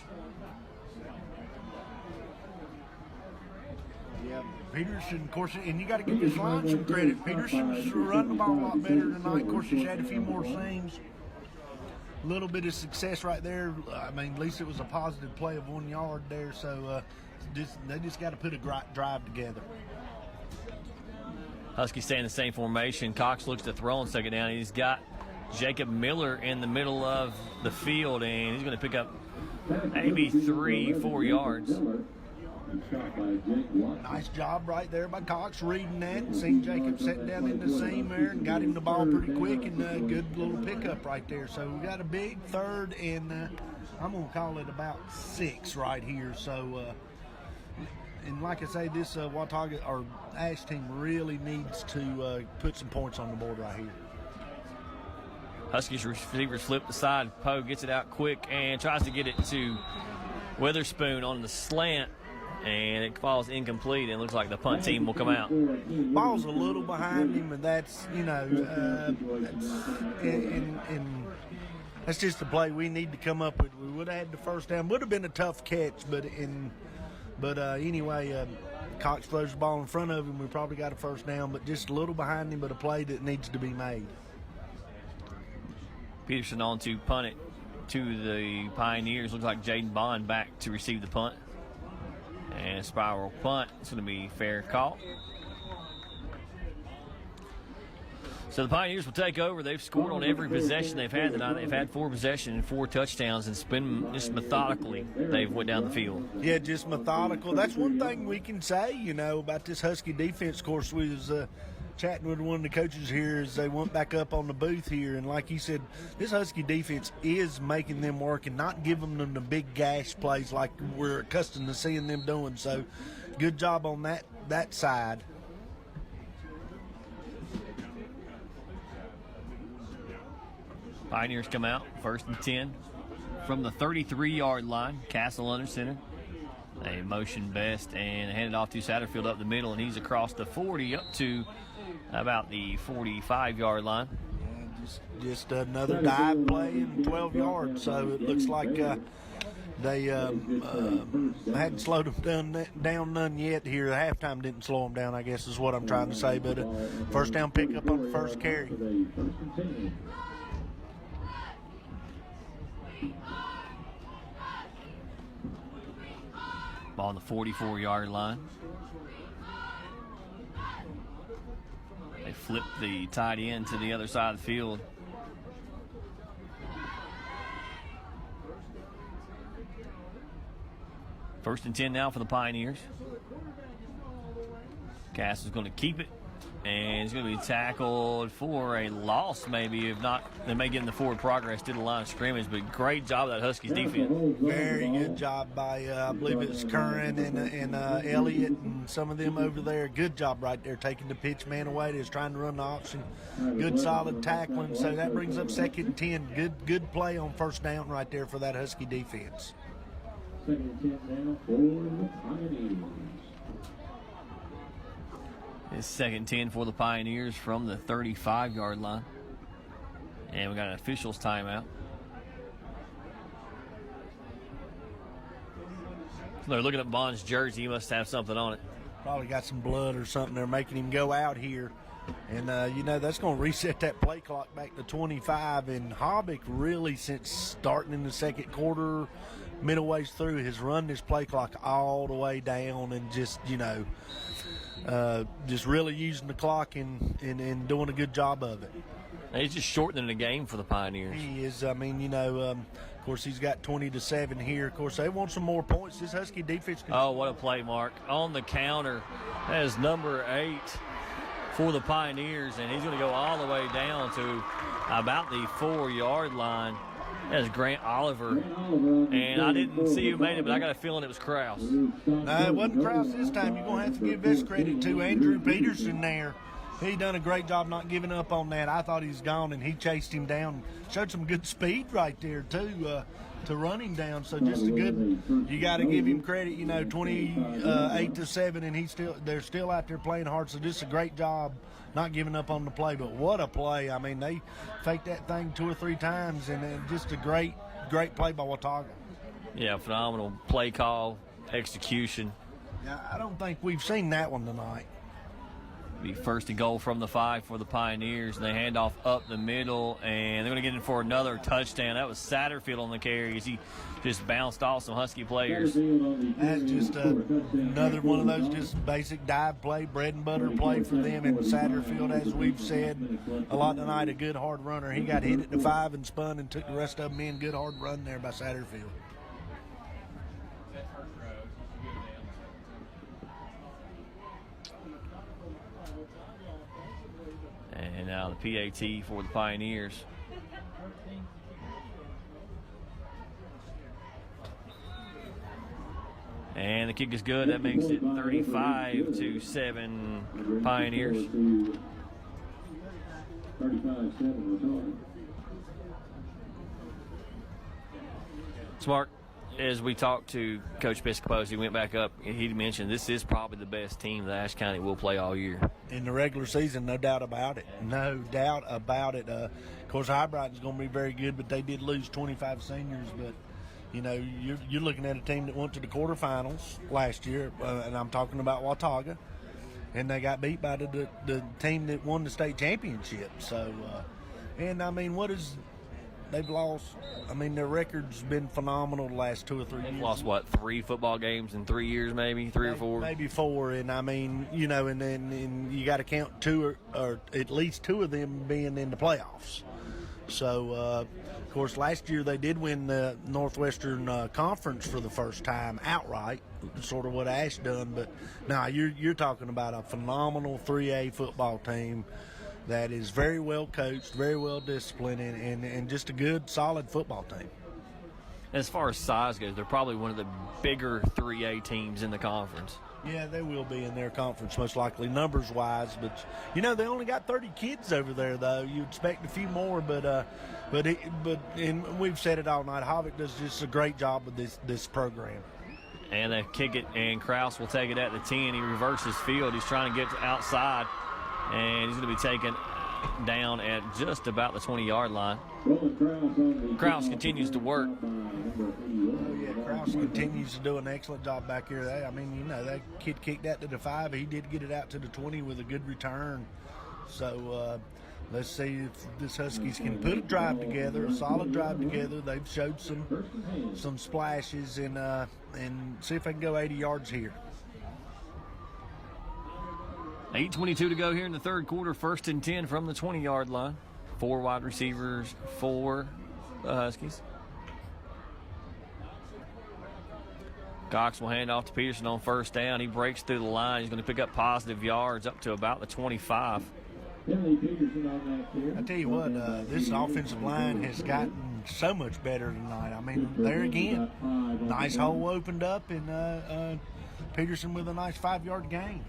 Yeah, Peterson, of course, and you got to give this line some credit. Peterson's run the ball a lot better tonight. Of course, he's had a few more seams. A little bit of success right there. I mean, at least it was a positive play of 1 yard there. So they just got to put a drive together. Huskies stay in the same formation. Cox looks to throw on second down. He's got Jacob Miller in the middle of the field, and he's going to pick up maybe 3-4 yards. Nice job right there by Cox reading that and seeing Jacob sitting down in the seam there and got him the ball pretty quick, and a good little pickup right there. So we got a big third and I'm going to call it about 6 right here. So and like I say, this Watauga or Ash team really needs to put some points on the board right here. Huskies receivers flip the side. Poe gets it out quick and tries to get it to Witherspoon on the slant, and it falls incomplete, and looks like the punt team will come out. Ball's a little behind him, and that's, you know, that's just the play we need to come up with. We would have had the first down. Would have been a tough catch, but anyway, Cox throws the ball in front of him. We probably got a first down, but just a little behind him, but a play that needs to be made. Peterson on to punt it to the Pioneers. Looks like Jaden Bond back to receive the punt. And a spiral punt. It's going to be fair call. So the Pioneers will take over. They've scored on every possession they've had tonight. They've had 4 possessions and 4 touchdowns, and it's been just methodically they've went down the field. Yeah, just methodical. That's one thing we can say, you know, about this Husky defense. Of course, we was chatting with one of the coaches here as they went back up on the booth here, and like he said, this Husky defense is making them work and not giving them the big gash plays like we're accustomed to seeing them doing. So good job on that side. Pioneers come out, 1st and 10 from the 33-yard line. Castle under center. They motion best and hand it off to Satterfield up the middle, and he's across the 40 up to about the 45-yard line. Yeah, just another dive play and 12 yards. So it looks like they hadn't slowed them down none yet here. The halftime didn't slow them down, I guess is what I'm trying to say. But first down pickup on the first carry. Ball on the 44-yard line. They flip the tight end to the other side of the field. First and 10 now for the Pioneers. Cass is going to keep it, and he's going to be tackled for a loss, maybe. If not, they may get in the forward progress to the line of scrimmage, but great job of that Huskies defense. Very good job by, I believe it's Curran and Elliott and some of them over there. Good job right there, taking the pitch man away. They're trying to run the option. Good solid tackling, so that brings up 2nd and 10. Good play on first down right there for that Husky defense. 2nd and 10 now for the Pioneers. It's 2nd and 10 for the Pioneers from the 35-yard line. And we got an officials timeout. So they're looking at Bond's jersey. He must have something on it. Probably got some blood or something. They're making him go out here. And, you know, that's going to reset that play clock back to 25. And Hobbick really, since starting in the second quarter, middle ways through, has run this play clock all the way down and just, you know, just really using the clock and doing a good job of it. He's just shortening the game for the Pioneers. He is. I mean, of course, he's got 20-7 here. Of course, they want some more points. This Husky defense. Oh, what a play, Mark. On the counter, that is number 8 for the Pioneers, and he's going to go all the way down to about the 4-yard line. That's Grant Oliver. And I didn't see who made it, but I got a feeling it was Krause. No, it wasn't Krause this time. You're going to have to give this credit to Andrew Peterson there. He done a great job not giving up on that. I thought he was gone, and he chased him down. Showed some good speed right there, too, to run him down. So just a good – you got to give him credit, 28-7, and they're still out there playing hard. So just a great job not giving up on the play. But what a play. I mean, they faked that thing 2 or 3 times, and just a great play by Watauga. Yeah, phenomenal play call, execution. Yeah, I don't think we've seen that one tonight. Be first and goal from the 5 for the Pioneers. They hand off up the middle, and they're going to get in for another touchdown. That was Satterfield on the carry as he just bounced off some Husky players. That's just another one of those just basic dive play, bread and butter play for them. And Satterfield, as we've said a lot tonight, a good hard runner. He got hit at the 5 and spun and took the rest of them in. Good hard run there by Satterfield. And now the PAT for the Pioneers. And the kick is good. That makes it 35-7 Pioneers. 35-7 Smart, as we talked to Coach Piscopo's, he went back up and he mentioned this is probably the best team that Ashe County will play all year. In the regular season, no doubt about it. No doubt about it. Of course, Highbrighton's going to be very good, but they did lose 25 seniors. But, you're looking at a team that went to the quarterfinals last year, and I'm talking about Watauga, and they got beat by the team that won the state championship. So, they've lost. I mean, their record's been phenomenal the last 2 or 3 years. They've lost, 3 football games in 3 years, maybe 3 or 4? Maybe 4. And, and then you got to count 2 or at least 2 of them being in the playoffs. So, of course, last year they did win the Northwestern Conference for the first time outright, sort of what Ashe done. But, now you're talking about a phenomenal 3A football team that is very well coached, very well disciplined, and just a good, solid football team. As far as size goes, they're probably one of the bigger 3A teams in the conference. Yeah, they will be in their conference, most likely, numbers-wise. But, they only got 30 kids over there, though. You expect a few more, but we've said it all night. Hovick does just a great job with this program. And they kick it, and Krause will take it at the 10. He reverses field. He's trying to get to outside. And he's going to be taken down at just about the 20-yard line. Krause continues to work. Krause continues to do an excellent job back here. That kid kicked that to the 5. He did get it out to the 20 with a good return. So let's see if this Huskies can put a drive together, a solid drive together. They've showed some splashes and see if they can go 80 yards here. 8:22 to go here in the third quarter. 1st and 10 from the 20-yard line. 4 wide receivers for the Huskies. Cox will hand off to Peterson on 1st down. He breaks through the line. He's going to pick up positive yards up to about the 25. I tell you what, this offensive line has gotten so much better tonight. I mean, there again, nice hole opened up, and Peterson with a nice 5-yard gain.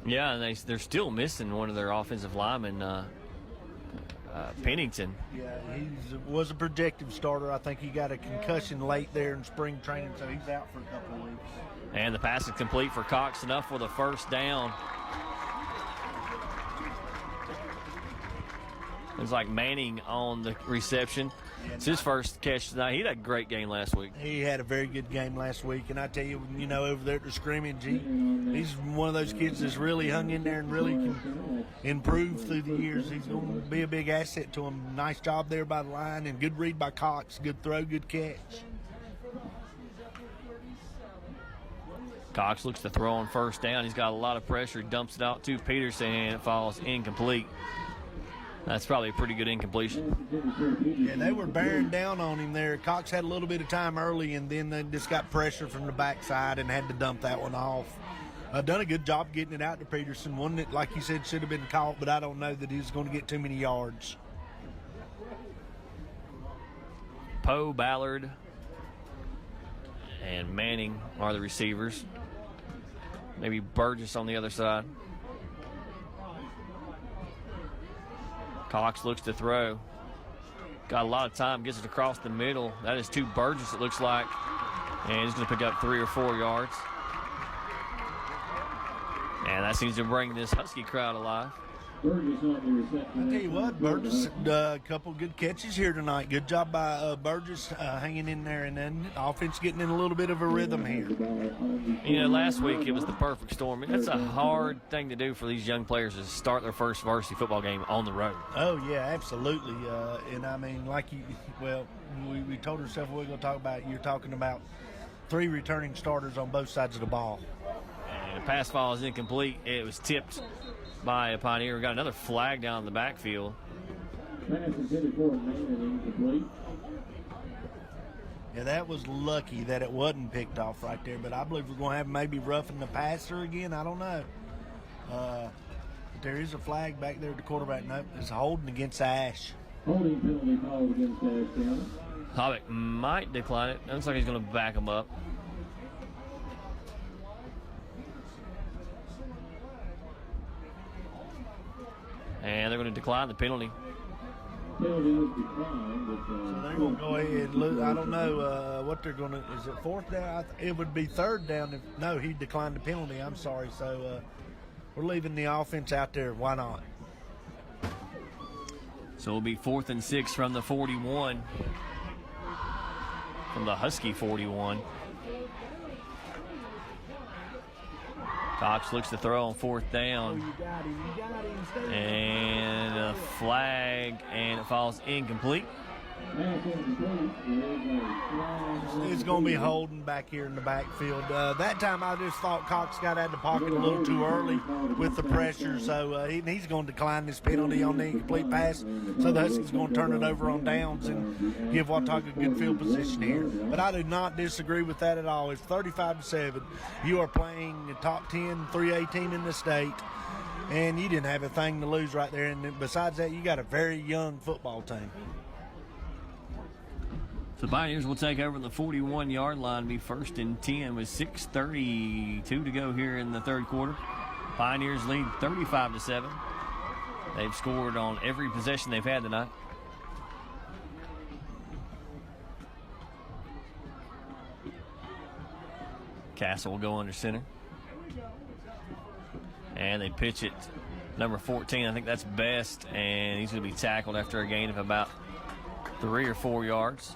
Yeah, and they're still missing one of their offensive linemen, Pennington. Yeah, he was a projected starter. I think he got a concussion late there in spring training, so he's out for a couple of weeks. And the pass is complete for Cox, enough for the 1st down. It's like Manning on the reception. It's his first catch tonight. He had a great game last week. He had a very good game last week, and I tell you, over there at the scrimmage, he's one of those kids that's really hung in there and really can improve through the years. He's going to be a big asset to him. Nice job there by the line, and good read by Cox. Good throw, good catch. Cox looks to throw on 1st down. He's got a lot of pressure. Dumps it out to Peterson, and it falls incomplete. That's probably a pretty good incompletion. Yeah, they were bearing down on him there. Cox had a little bit of time early, and then they just got pressure from the backside and had to dump that one off. Done a good job getting it out to Peterson. One that, like you said, should have been caught, but I don't know that he's going to get too many yards. Poe, Ballard, and Manning are the receivers. Maybe Burgess on the other side. Cox looks to throw. Got a lot of time, gets it across the middle. That is to Burgess, it looks like. And he's going to pick up 3 or 4 yards. And that seems to bring this Husky crowd alive. I tell you what, Burgess, a couple good catches here tonight. Good job by Burgess hanging in there, and then offense getting in a little bit of a rhythm here. You know, last week it was the perfect storm. That's a hard thing to do for these young players, is start their first varsity football game on the road. Oh, yeah, absolutely. And, I mean, like we told ourselves we we're going to talk about, you're talking about 3 returning starters on both sides of the ball. And the pass ball is incomplete. It was tipped by a Pioneer. We got another flag down in the backfield. Yeah, that was lucky that it wasn't picked off right there, but I believe we're going to have maybe roughing the passer again. I don't know. But there is a flag back there at the quarterback. Nope, it's holding against Ash. Holding penalty called against Ashtown. Hobbick might decline it. Looks like he's going to back him up. And they're going to decline the penalty. Penalty is declined. So they're going to go ahead and lose. I don't know what they're going to. Is it 4th down? It would be 3rd down. No, he declined the penalty. I'm sorry. So we're leaving the offense out there. Why not? So it'll be 4th and 6 from the 41. From the Husky 41. Cox looks to throw on 4th down. And a flag, and it falls incomplete. It's going to be holding back here in the backfield. That time I just thought Cox got out of the pocket a little too early with the pressure, so he's going to decline this penalty on the incomplete pass. So the Huskies going to turn it over on downs and give Watauga good field position here. But I do not disagree with that at all. It's 35-7. You are playing the top 10 3A team in the state, and you didn't have a thing to lose right there. And besides that, you got a very young football team. So the Pioneers will take over the 41-yard line, be 1st and 10 with 6:32 to go here in the 3rd quarter. Pioneers lead 35-7. They've scored on every possession they've had tonight. Castle will go under center. And they pitch it number 14. I think that's Best, and he's going to be tackled after a gain of about 3 or 4 yards.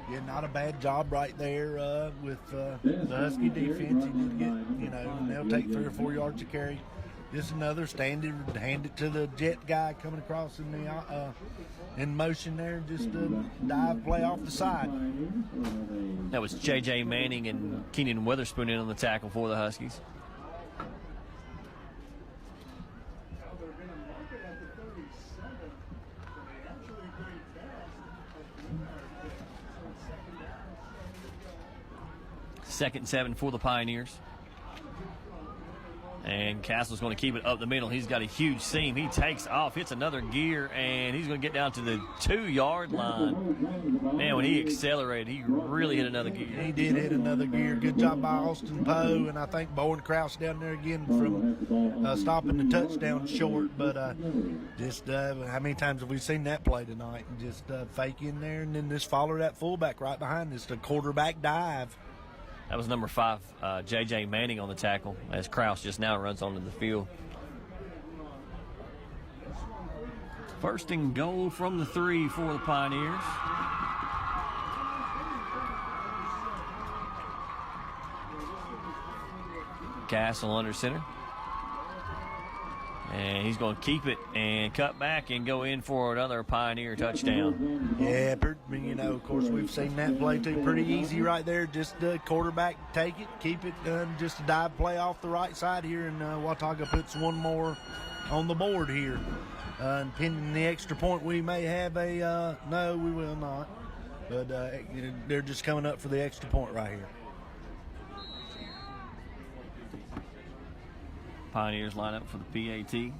Yeah, not a bad job right there with the Husky defense. He did get, and they'll take 3 or 4 yards to carry. Just another standard, hand it to the jet guy coming across in motion there, just a dive play off the side. That was J.J. Manning and Keenan Witherspoon in on the tackle for the Huskies. Second and 7 for the Pioneers. And Castle's going to keep it up the middle. He's got a huge seam. He takes off, hits another gear, and he's going to get down to the 2-yard line. Man, when he accelerated, he really hit another gear. He did hit another gear. Good job by Austin Poe, and I think Bowen Krause down there again from stopping the touchdown short. But just how many times have we seen that play tonight? And just fake in there, and then just follow that fullback right behind this, the quarterback dive. That was number 5, J.J. Manning on the tackle, as Krause just now runs onto the field. 1st and goal from the 3 for the Pioneers. Castle under center. And he's going to keep it and cut back and go in for another Pioneer touchdown. Yeah, of course, we've seen that play too. Pretty easy right there. Just the quarterback take it, keep it, just a dive play off the right side here, and Watauga puts one more on the board here. And pending the extra point, we may have a no, we will not. But they're just coming up for the extra point right here. Pioneers line up for the PAT.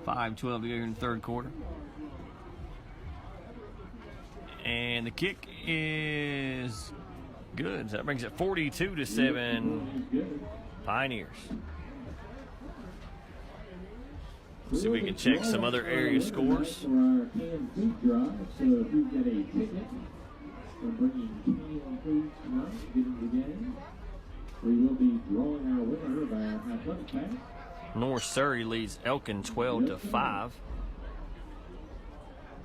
.5:12 to go in the third quarter. And the kick is good. So that brings it 42-7 Pioneers. See if we can check some other area scores. For our canned food drive, so if you've got a ticket for bringing canned food tonight, get in the game, we will be drawing our winner of our athletic pass. North Surrey leads Elkin 12-5.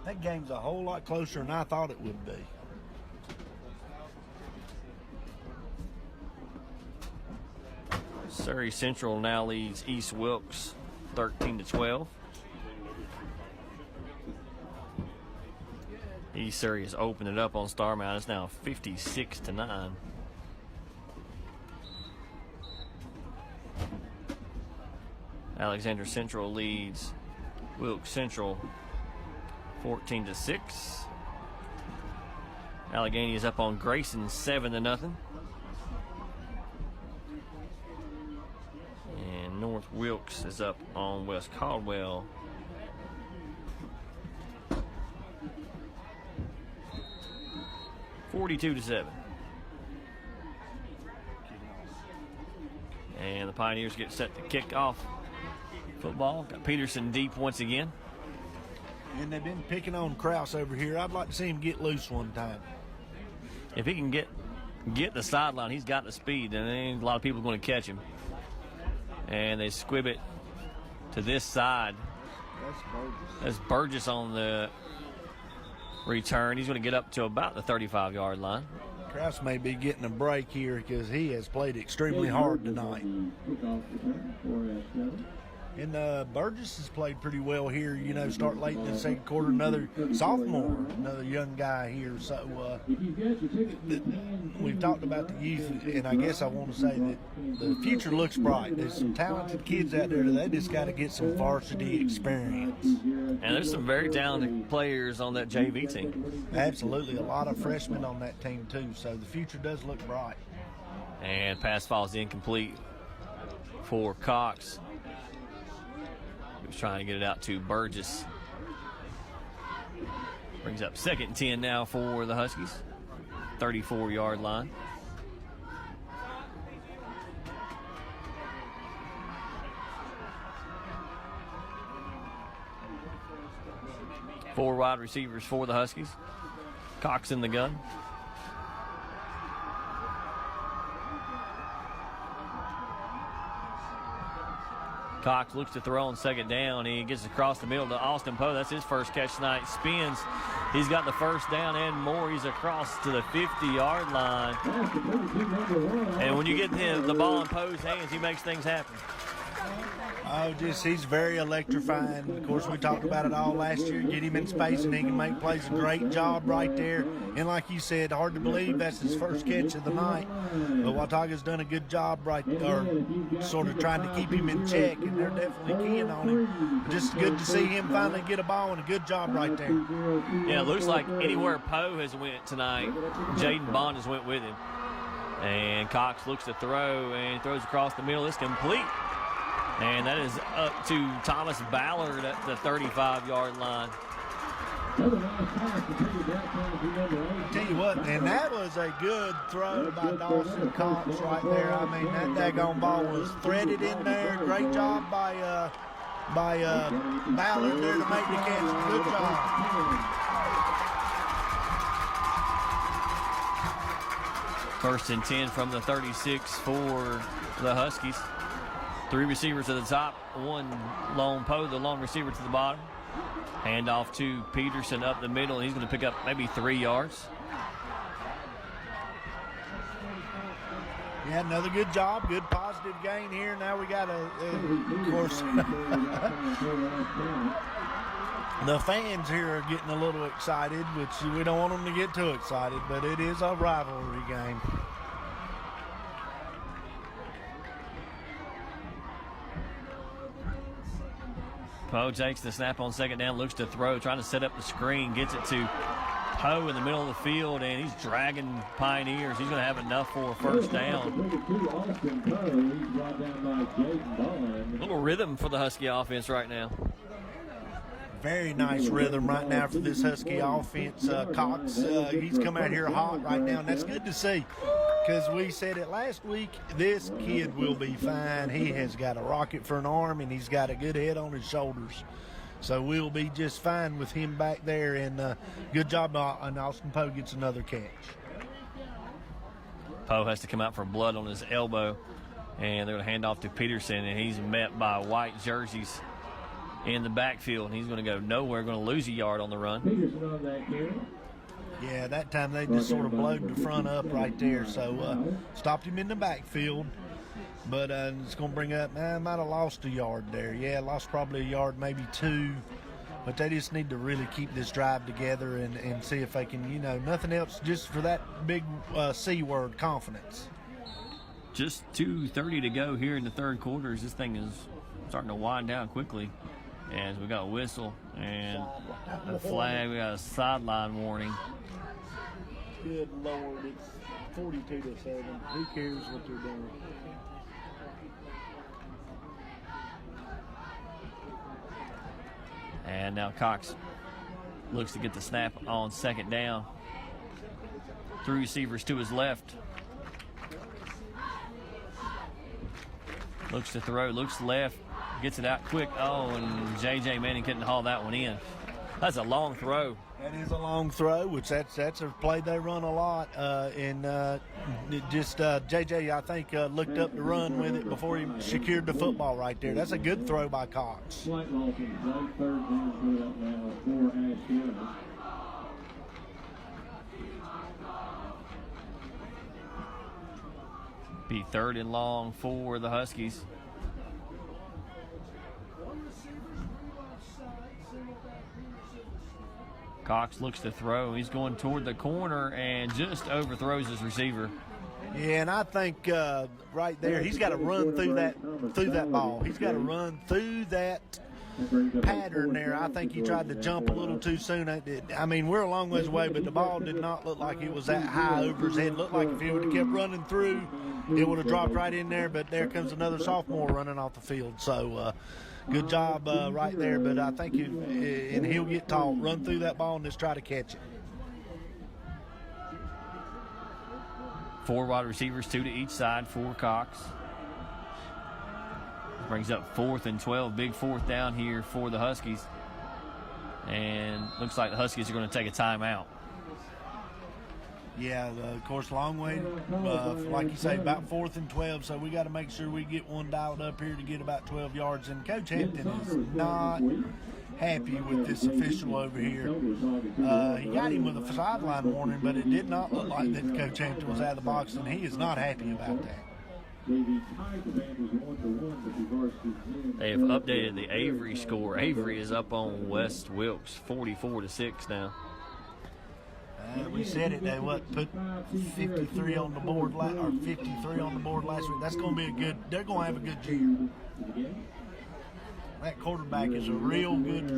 That game's a whole lot closer than I thought it would be. Surrey Central now leads East Wilkes 13-12. East Surrey has opened it up on Star Mountain. It's now 56-9. Alexander Central leads Wilkes Central 14-6. Allegheny is up on Grayson 7-0. And North Wilkes is up on West Caldwell 42-7. And the Pioneers get set to kick off football. Got Peterson deep once again. And they've been picking on Krause over here. I'd like to see him get loose one time. If he can get the sideline, he's got the speed, and ain't a lot of people going to catch him. And they squib it to this side. That's Burgess on the return. He's going to get up to about the 35-yard line. Krause may be getting a break here because he has played extremely hard tonight. And Burgess has played pretty well here, you know, start late in the second quarter. Another sophomore, another young guy here. So we've talked about the youth, and I guess I want to say that the future looks bright. There's some talented kids out there. They just got to get some varsity experience. And there's some very talented players on that JV team. Absolutely. A lot of freshmen on that team, too. So the future does look bright. And pass falls incomplete for Cox. He was trying to get it out to Burgess. Brings up 2nd and 10 now for the Huskies. 34-yard line. Four wide receivers for the Huskies. Cox in the gun. Cox looks to throw on 2nd down. He gets across the middle to Austin Poe. That's his first catch tonight. Spins. He's got the first down and more. He's across to the 50-yard line. And when you get the ball in Poe's hands, he makes things happen. Oh, he's very electrifying. Of course, we talked about it all last year. Get him in space and he can make plays. A great job right there. And like you said, hard to believe that's his first catch of the night. But Watauga's done a good job sort of trying to keep him in check, and they're definitely keying on him. Just good to see him finally get a ball, and a good job right there. Yeah, it looks like anywhere Poe has went tonight, Jaden Bond has went with him. And Cox looks to throw and throws across the middle. It's complete. And that is up to Thomas Ballard at the 35-yard line. Tell you what, and that was a good throw by Dawson Cox right there. I mean, that daggone ball was threaded in there. Great job by Ballard there to make the catch. Good job. First and 10 from the 36 for the Huskies. Three receivers at the top, one lone Poe, the lone receiver to the bottom. Handoff to Peterson up the middle. He's going to pick up maybe 3 yards. Yeah, another good job, good positive gain here. Now we got of course, the fans here are getting a little excited, which we don't want them to get too excited, but it is a rivalry game. Poe takes the snap on second down, looks to throw, trying to set up the screen, gets it to Poe in the middle of the field, and he's dragging Pioneers. He's going to have enough for a first down. A little rhythm for the Husky offense right now. Very nice rhythm right now for this Husky offense. Cox, he's come out here hot right now, and that's good to see. Because we said it last week, this kid will be fine. He has got a rocket for an arm, and he's got a good head on his shoulders. So we'll be just fine with him back there, and good job, and Austin Poe gets another catch. Poe has to come out for blood on his elbow, and they're going to hand off to Peterson, and he's met by white jerseys in the backfield, and he's going to go nowhere, going to lose a yard on the run. Peterson on that carry. Yeah, that time they just sort of blowed the front up right there, so stopped him in the backfield. But it's going to bring up, might have lost a yard there. Yeah, lost probably a yard, maybe two. But they just need to really keep this drive together and see if they can, nothing else, just for that big C word, confidence. Just 2:30 to go here in the third quarter as this thing is starting to wind down quickly. As we got a whistle and a flag, we got a sideline warning. Good Lord, it's 42-7. Who cares what they're doing? And now Cox looks to get the snap on second down. Three receivers to his left. Looks to throw, looks left, gets it out quick. Oh, and J.J. Manning couldn't haul that one in. That's a long throw. That is a long throw, which that's a play they run a lot. J.J., I think, looked up to run with it before he secured the football right there. That's a good throw by Cox. Slight loss in play. Third down put up now for Asheville. Be third and long for the Huskies. Cox looks to throw. He's going toward the corner and just overthrows his receiver. Yeah, and I think right there, he's got to run through that ball. He's got to run through that pattern there. I think he tried to jump a little too soon. I mean, we're a long ways away, but the ball did not look like it was that high over his head. It looked like if he would have kept running through, it would have dropped right in there, but there comes another sophomore running off the field. So good job right there, but I think and he'll get taught, run through that ball and just try to catch it. 4 wide receivers, 2 to each side for Cox. Brings up 4th and 12, big fourth down here for the Huskies. And looks like the Huskies are going to take a timeout. Yeah, of course, long way, like you say, about 4th and 12, so we got to make sure we get one dialed up here to get about 12 yards. And Coach Hampton is not happy with this official over here. He got him with a sideline warning, but it did not look like that Coach Hampton was out of the box, and he is not happy about that. They have updated the Avery score. Avery is up on West Wilkes, 44-6 now. We said it. They put 53 on the board or 53 on the board last week. That's going to be a good. They're going to have a good year. That quarterback is a real good.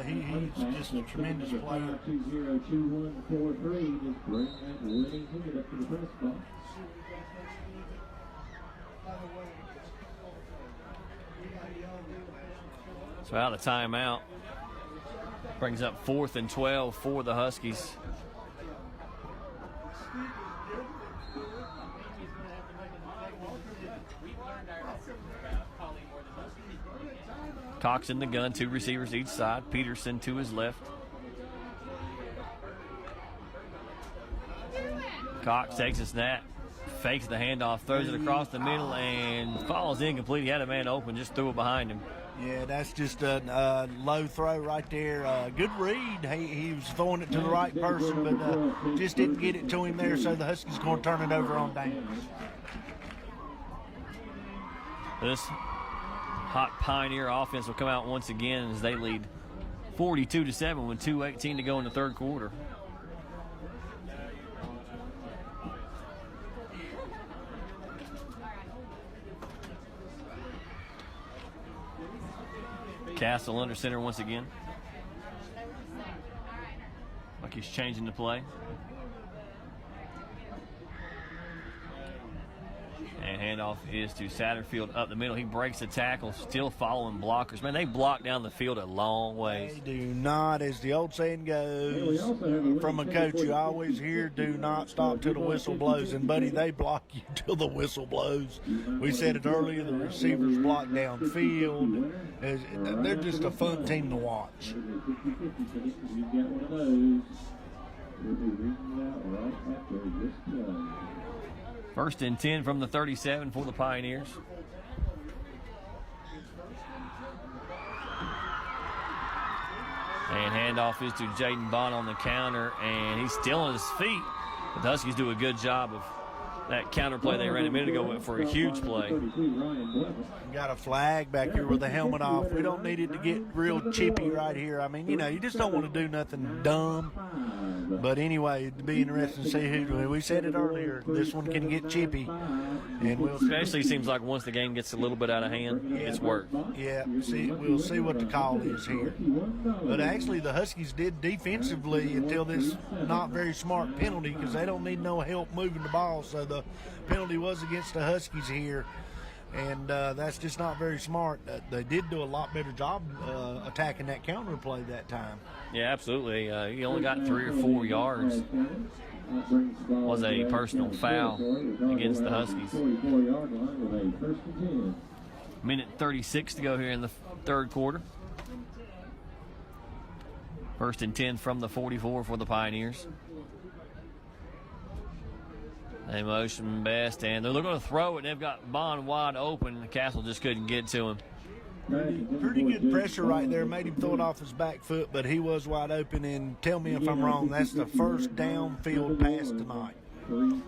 He's just a tremendous player. 2021-43. Just bring that winning ticket up to the press box. So out of timeout. Brings up 4th and 12 for the Huskies. Cox in the gun, 2 receivers each side. Peterson to his left. Cox takes a snap, fakes the handoff, throws it across the middle, and falls incomplete. He had a man open, just threw it behind him. Yeah, that's just a low throw right there. Good read. He was throwing it to the right person, but just didn't get it to him there, so the Huskies going to turn it over on downs. This hot Pioneer offense will come out once again as they lead 42-7 with 2:18 to go in the third quarter. Castle under center once again. Like he's changing the play. And handoff is to Satterfield up the middle. He breaks the tackle, still following blockers. Man, they block down the field a long ways. They do not, as the old saying goes, from a coach you always hear, do not stop till the whistle blows. And, buddy, they block you till the whistle blows. We said it earlier, the receivers block downfield. They're just a fun team to watch. First and 10 from the 37 for the Pioneers. And handoff is to Jaden Bond on the counter, and he's still on his feet. But the Huskies do a good job of that counter play they ran a minute ago, went for a huge play. Got a flag back here with the helmet off. We don't need it to get real chippy right here. I mean, you know, you just don't want to do nothing dumb. But anyway, it'd be interesting to see who. We said it earlier. This one can get chippy, and we'll especially seems like once the game gets a little bit out of hand, it's worked. Yeah, we'll see what the call is here. But actually, the Huskies did defensively until this not very smart penalty because they don't need no help moving the ball. So the penalty was against the Huskies here. And that's just not very smart. They did do a lot better job attacking that counter play that time. Yeah, absolutely. He only got 3 or 4 yards. Was a personal foul against the Huskies. Minute 36 to go here in the third quarter. First and 10 from the 44 for the Pioneers. They motion best, and they're going to throw it. They've got Bond wide open. The Castle just couldn't get to him. Pretty good pressure right there. Made him throw it off his back foot, but he was wide open. And tell me if I'm wrong, that's the first downfield pass tonight.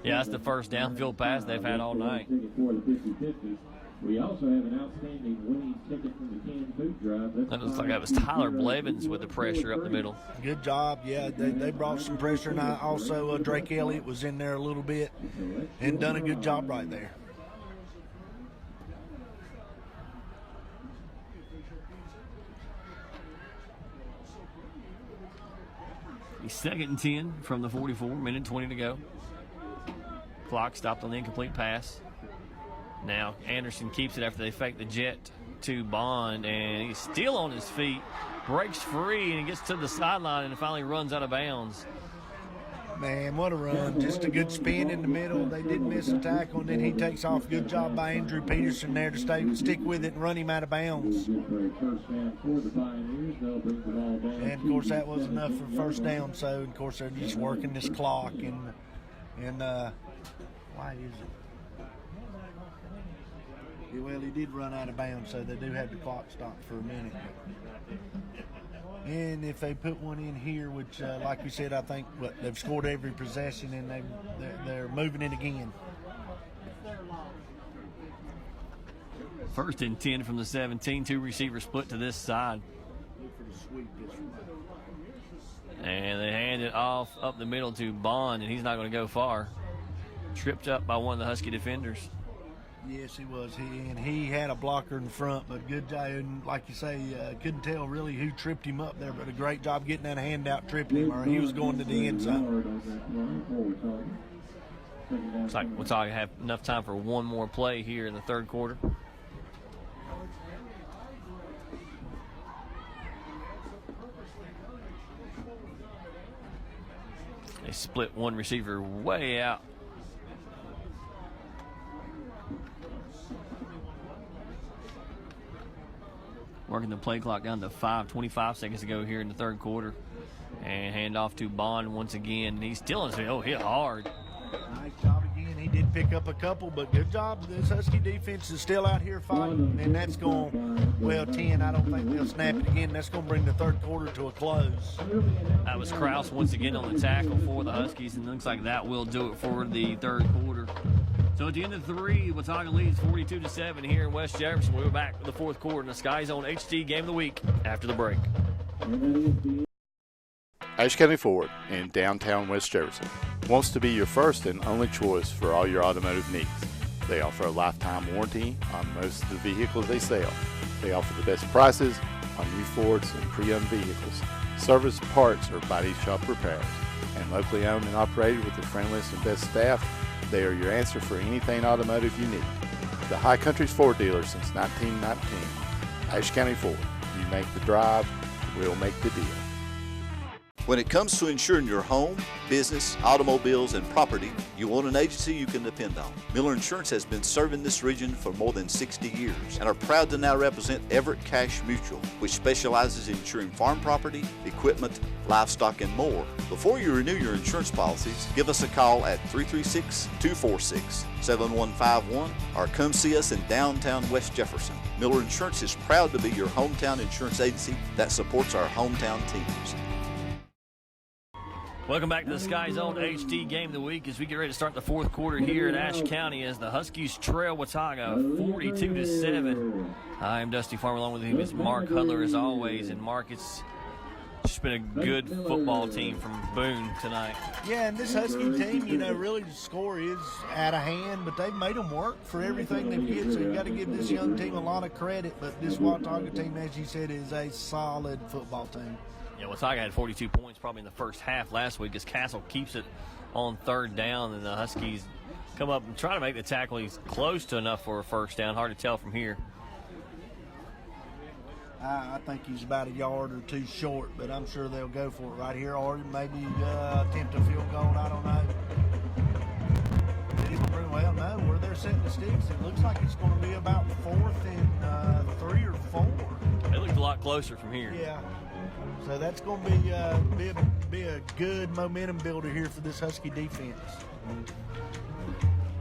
Yeah, that's the first downfield pass they've had all night. We also have an outstanding winning ticket from the canned food drive. That looks like that was Tyler Blevins with the pressure up the middle. Good job. Yeah, they brought some pressure, and also Drake Elliott was in there a little bit and done a good job right there. He's second and 10 from the 44, minute 20 to go. Clock stopped on the incomplete pass. Now Anderson keeps it after they fake the jet to Bond, and he's still on his feet, breaks free, and he gets to the sideline and finally runs out of bounds. Man, what a run. Just a good spin in the middle. They did miss a tackle, and then he takes off. Good job by Andrew Peterson there to stick with it and run him out of bounds. And, of course, that was enough for first down. So, of course, they're just working this clock. And why is it? Yeah, well, he did run out of bounds, so they do have the clock stopped for a minute. And if they put one in here, which, like we said, I think they've scored every possession, and they're moving it again. First and 10 from the 17, 2 receivers split to this side. And they hand it off up the middle to Bond, and he's not going to go far. Tripped up by one of the Husky defenders. Yes, he was. He had a blocker in front, but good job. And like you say, couldn't tell really who tripped him up there, but a great job getting that hand out, tripping him, or he was going to the end zone. Looks like we'll have enough time for one more play here in the third quarter. They split one receiver way out. Working the play clock down to 5:25 seconds to go here in the third quarter. And hand off to Bond once again. He's still in his feet. Oh, hit hard. Nice job again. He did pick up a couple, but good job. This Husky defense is still out here fighting, and that's going, 10. I don't think they'll snap it again. That's going to bring the third quarter to a close. That was Kraus once again on the tackle for the Huskies, and it looks like that will do it for the third quarter. So at the end of 3, Watauga leads 42-7 here in West Jefferson. We'll be back with the fourth quarter in the Sky Zone HD Game of the Week after the break. Ashe County Ford in downtown West Jefferson wants to be your first and only choice for all your automotive needs. They offer a lifetime warranty on most of the vehicles they sell. They offer the best prices on new Fords and pre-owned vehicles, service, parts, or body shop repairs. And locally owned and operated with the friendliest and best staff, they are your answer for anything automotive you need. The High Country's Ford dealer since 1919. Ashe County Ford. You make the drive, we'll make the deal. When it comes to insuring your home, business, automobiles, and property, you want an agency you can depend on. Miller Insurance has been serving this region for more than 60 years and are proud to now represent Everett Cash Mutual, which specializes in insuring farm property, equipment, livestock, and more. Before you renew your insurance policies, give us a call at 336-246-7151 or come see us in downtown West Jefferson. Miller Insurance is proud to be your hometown insurance agency that supports our hometown teams. Welcome back to the Sky Zone HD Game of the Week as we get ready to start the fourth quarter here at Ashe County as the Huskies trail Watauga 42-7. I'm Dusty Farmer, along with him is Mark Hudler as always. And Mark, it's just been a good football team from Boone tonight. Yeah, and this Husky team, really the score is out of hand, but they've made them work for everything they get, so you got to give this young team a lot of credit. But this Watauga team, as you said, is a solid football team. Yeah, Watauga had 42 points probably in the first half last week as Castle keeps it on third down, and the Huskies come up and try to make the tackle. He's close to enough for a first down. Hard to tell from here. I think he's about a yard or two short, but I'm sure they'll go for it right here, or maybe attempt a field goal. I don't know. Well, no, where they're setting the sticks, it looks like it's going to be about 4th and 3 or 4. It looked a lot closer from here. Yeah. So that's going to be a good momentum builder here for this Husky defense.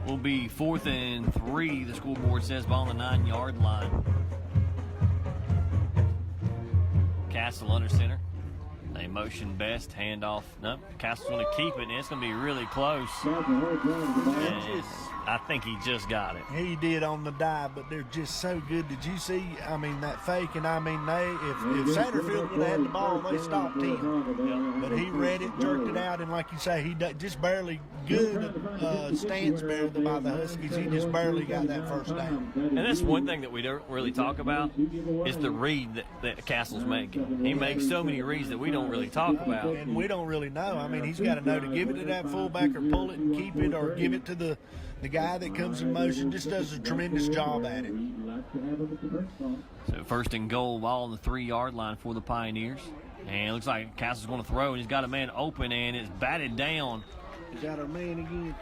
Will be 4th and 3. The school board says ball on the 9-yard line. Castle under center. They motion best, handoff. Nope, Castle's going to keep it, and it's going to be really close. And I think he just got it. He did on the dive, but they're just so good. Did you see, that fake? And if Satterfield would have had the ball, they stopped him. But he read it, jerked it out, and like you say, he just barely good stance better by the Huskies. He just barely got that first down. And that's one thing that we don't really talk about is the read that Castle's making. He makes so many reads that we don't really talk about. And we don't really know. He's got to know to give it to that fullback or pull it and keep it or give it to the guy that comes in motion. Just does a tremendous job at it. So 1st and goal, ball on the 3-yard line for the Pioneers. And it looks like Castle's going to throw, and he's got a man open, and it's batted down. Is that our man again?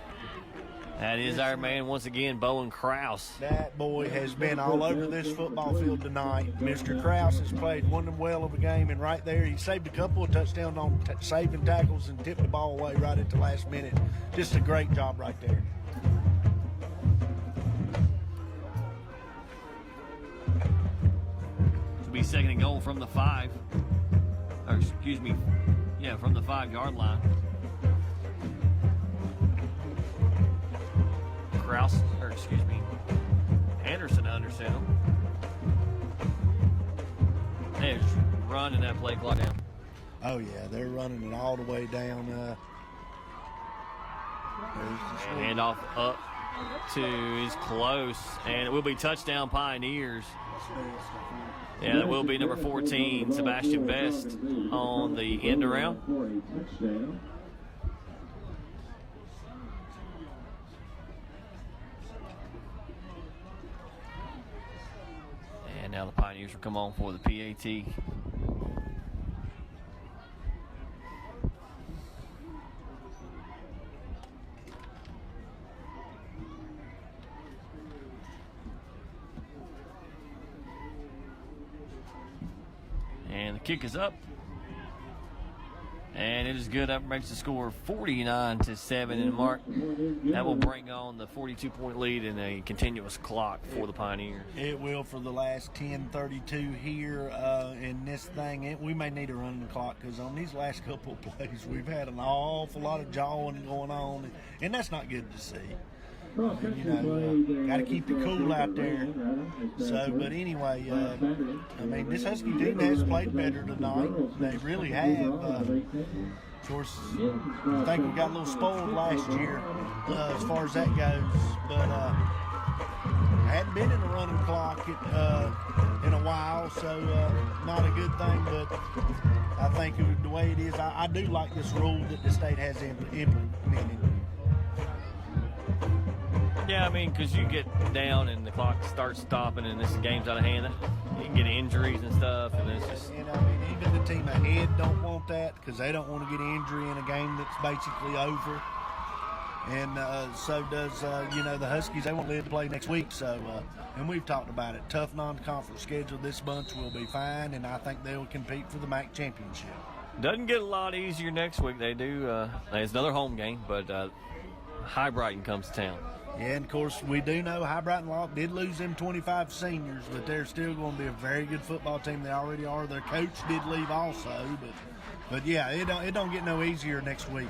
That is our man once again, Bowen Kraus. That boy has been all over this football field tonight. Mr. Kraus has played one well of a game, and right there he saved a couple of touchdowns on saving tackles and tipped the ball away right at the last minute. Just a great job right there. It'll be 2nd and goal from the 5. Or excuse me, from the 5-yard line. Anderson under center. They're running that play clock down. Oh, yeah, they're running it all the way down. Hand off up to is close, and it will be touchdown Pioneers. Yeah, that will be number 14, Sebastian Best, on the end around. And now the Pioneers will come on for the PAT. And the kick is up. And it is good. That makes the score 49-7. And Mark, that will bring on the 42-point lead in a continuous clock for the Pioneers. It will for the last 10:32 here in this thing. We may need a running clock because on these last couple of plays, we've had an awful lot of jawing going on, and that's not good to see. Got to keep it cool out there. So, but anyway, this Husky team has played better tonight. They really have. Of course, I think we got a little spoiled last year as far as that goes. But hadn't been in a running clock in a while, so not a good thing. But I think the way it is, I do like this rule that the state has implemented. Yeah, I mean, because you get down and the clock starts stopping and this game's out of hand, you can get injuries and stuff, and it's just. And I mean, even the team ahead don't want that because they don't want to get an injury in a game that's basically over. And so does, the Huskies. They won't live to play next week. So, and we've talked about it. Tough non-conference schedule. This bunch will be fine, and I think they will compete for the MAC championship. Doesn't get a lot easier next week. They do. It's another home game, but High Brighton comes to town. Yeah, and of course, we do know High Brighton Locke did lose them 25 seniors, but they're still going to be a very good football team. They already are. Their coach did leave also, but yeah, it don't get no easier next week.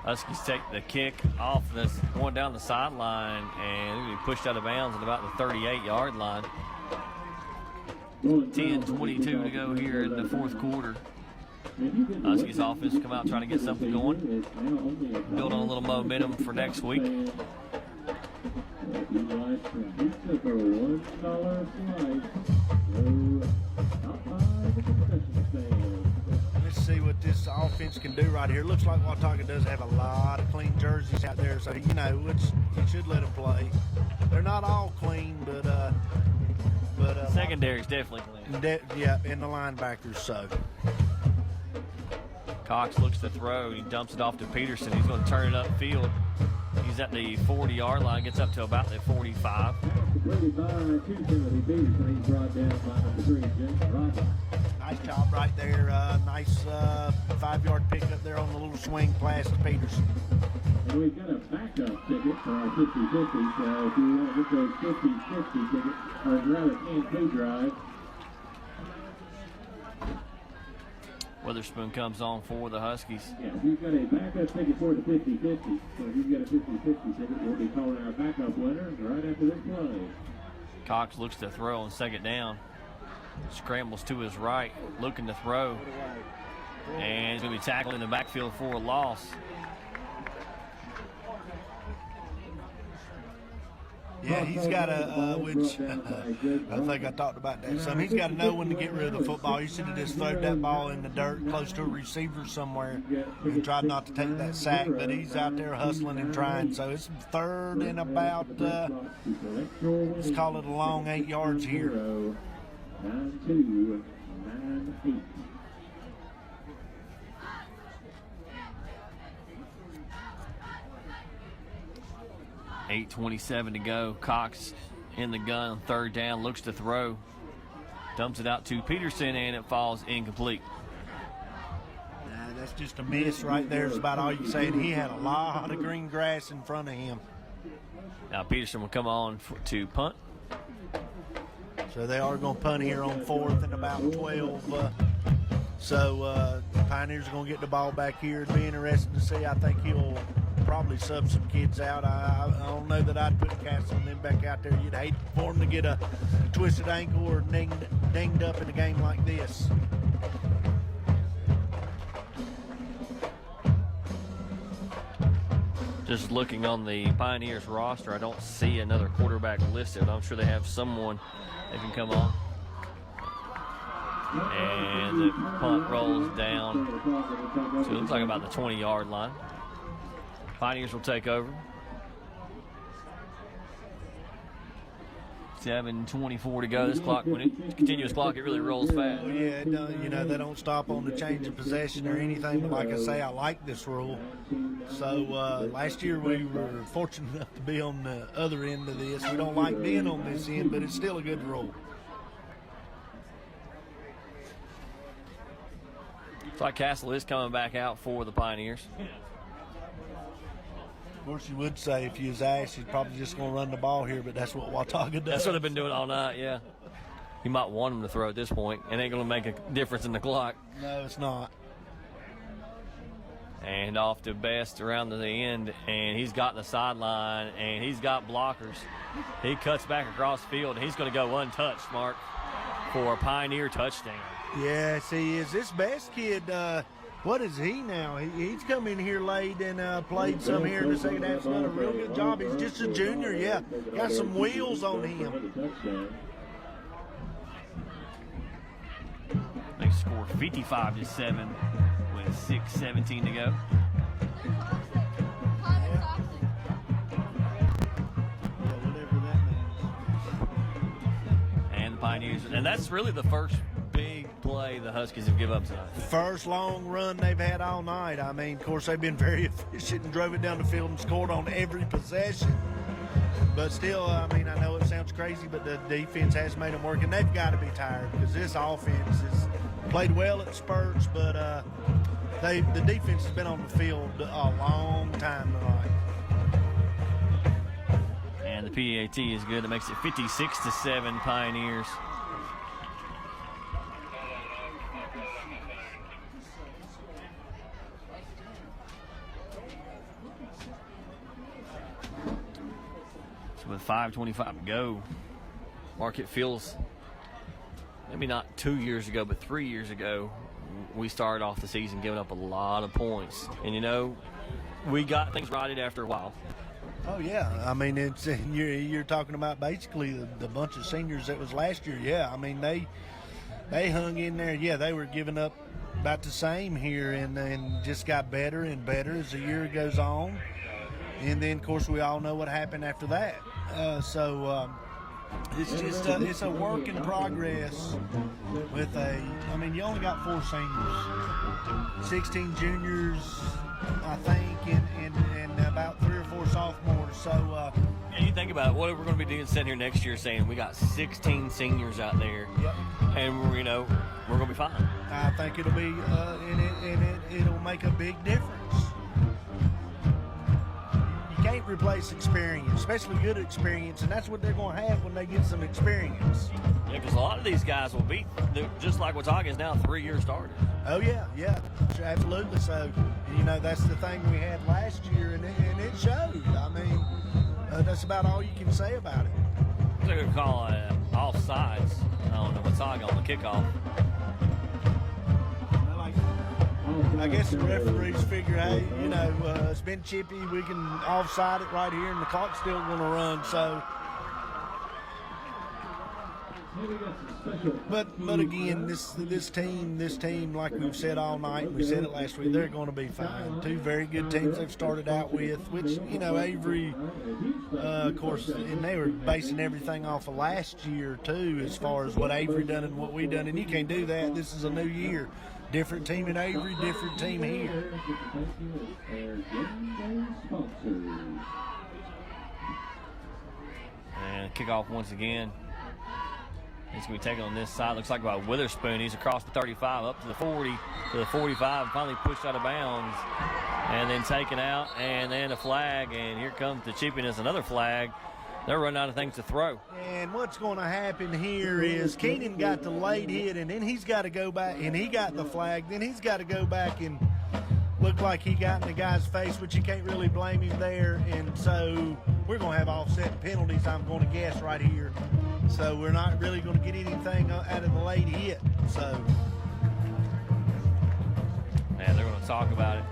Huskies take the kick off this going down the sideline, and it'll be pushed out of bounds at about the 38-yard line. 10:22 to go here in the fourth quarter. Huskies offense come out trying to get something going, build on a little momentum for next week. Let's see what this offense can do right here. Looks like Watauga does have a lot of clean jerseys out there, so which you should let them play. They're not all clean, but Secondary's definitely clean. And the linebackers so. Cox looks to throw. He dumps it off to Peterson. He's going to turn it upfield. He's at the 40-yard line, gets up to about the 45. Nice job right there. Nice 5-yard pickup there on the little swing pass to Peterson. And we've got a backup ticket for our 50-50, so if you want to get those 50-50 tickets, or rather Can-2 drive. Witherspoon comes on for the Huskies. Yeah, we've got a backup ticket for the 50-50. So if you've got a 50-50 ticket, we'll be calling our backup winner right after this play. Cox looks to throw on second down. Scrambles to his right, looking to throw. And he's going to be tackled in the backfield for a loss. Yeah, he's got which I think I talked about that some. He's got to know when to get rid of the football. He should have just thrown that ball in the dirt close to a receiver somewhere and tried not to take that sack, but he's out there hustling and trying. So it's third and about, let's call it a long 8 yards here. 9-2, 9-8. 8:27 to go. Cox in the gun on third down, looks to throw. Dumps it out to Peterson, and it falls incomplete. That's just a miss right there. Is about all you can say. And he had a lot of green grass in front of him. Now Peterson will come on to punt. So they are going to punt here on fourth and about 12. So the Pioneers are going to get the ball back here. It'll be interesting to see. I think he'll probably sub some kids out. I don't know that I'd put Castle and them back out there. You'd hate for them to get a twisted ankle or dinged up in a game like this. Just looking on the Pioneers roster, I don't see another quarterback listed. I'm sure they have someone that can come on. And the punt rolls down to, it looks like about the 20-yard line. Pioneers will take over. 7:24 to go. This clock, when it's continuous clock, it really rolls fast. Yeah, they don't stop on the change of possession or anything. But like I say, I like this rule. So last year we were fortunate enough to be on the other end of this. We don't like being on this end, but it's still a good rule. Looks like Castle is coming back out for the Pioneers. Of course, you would say if you was Ash, he's probably just going to run the ball here, but that's what Watauga does. That's what they've been doing all night, yeah. You might want him to throw at this point. It ain't going to make a difference in the clock. No, it's not. And off to Best around to the end, and he's got the sideline, and he's got blockers. He cuts back across the field, and he's going to go untouched, Mark, for a Pioneer touchdown. Yes, he is. This Best kid, What is he now? He's come in here late and played some here in the second half. He's done a real good job. He's just a junior, yeah. Got some wheels on him. They score 55-7 with 6:17 to go. And the Pioneers, and that's really the first big play the Huskies have given up tonight. First long run they've had all night. I mean, of course, they've been very efficient and drove it down the field and scored on every possession. But still, I mean, I know it sounds crazy, but the defense has made them work, and they've got to be tired because this offense has played well at spurts, but the defense has been on the field a long time tonight. And the PAT is good. It makes it 56-7 Pioneers. So with 5:25 to go, Mark, it feels maybe not 2 years ago, but 3 years ago, we started off the season giving up a lot of points. And, you know, we got things righted after a while. Oh, yeah. I mean, it's you're talking about basically the bunch of seniors that was last year. Yeah, I mean, they hung in there. Yeah, they were giving up about the same here and just got better and better as the year goes on. And then, of course, we all know what happened after that. It's just it's a work in progress with I mean, you only got 4 seniors, 16 juniors, I think, and about 3 or 4 sophomores. So, and you think about what we're going to be doing sitting here next year saying we got 16 seniors out there, yep. And we're going to be fine. I think it'll be, it'll make a big difference. Can't replace experience, especially good experience, and that's what they're going to have when they get some experience. Yeah, because a lot of these guys will be, just like Watauga is now, 3-year starters. Oh, yeah, absolutely. So, you know, that's the thing we had last year, and it showed. I mean, that's about all you can say about it. They're going to call offsides on the Watauga on the kickoff. I guess the referees figure, hey, you know, it's been chippy. We can offside it right here, and the clock's still going to run. So, but again, this team, like we've said all night, we said it last week, they're going to be fine. 2 very good teams they've started out with, which, you know, Avery, of course, and they were basing everything off of last year too, as far as what Avery done and what we done, and you can't do that. This is a new year. Different team in Avery, different team here. And kickoff once again. He's going to be taken on this side. Looks like by Witherspoon. He's across the 35, up to the 40, to the 45, finally pushed out of bounds. And then taken out, and then a flag. And here comes the chippiness, another flag. They're running out of things to throw. And what's going to happen here is Keenan got the late hit, and then he's got to go back, and he got the flag. Then he's got to go back and look like he got in the guy's face, which you can't really blame him there. And so we're going to have offset penalties, I'm going to guess, right here. So we're not really going to get anything out of the late hit. So, yeah, they're going to talk about it.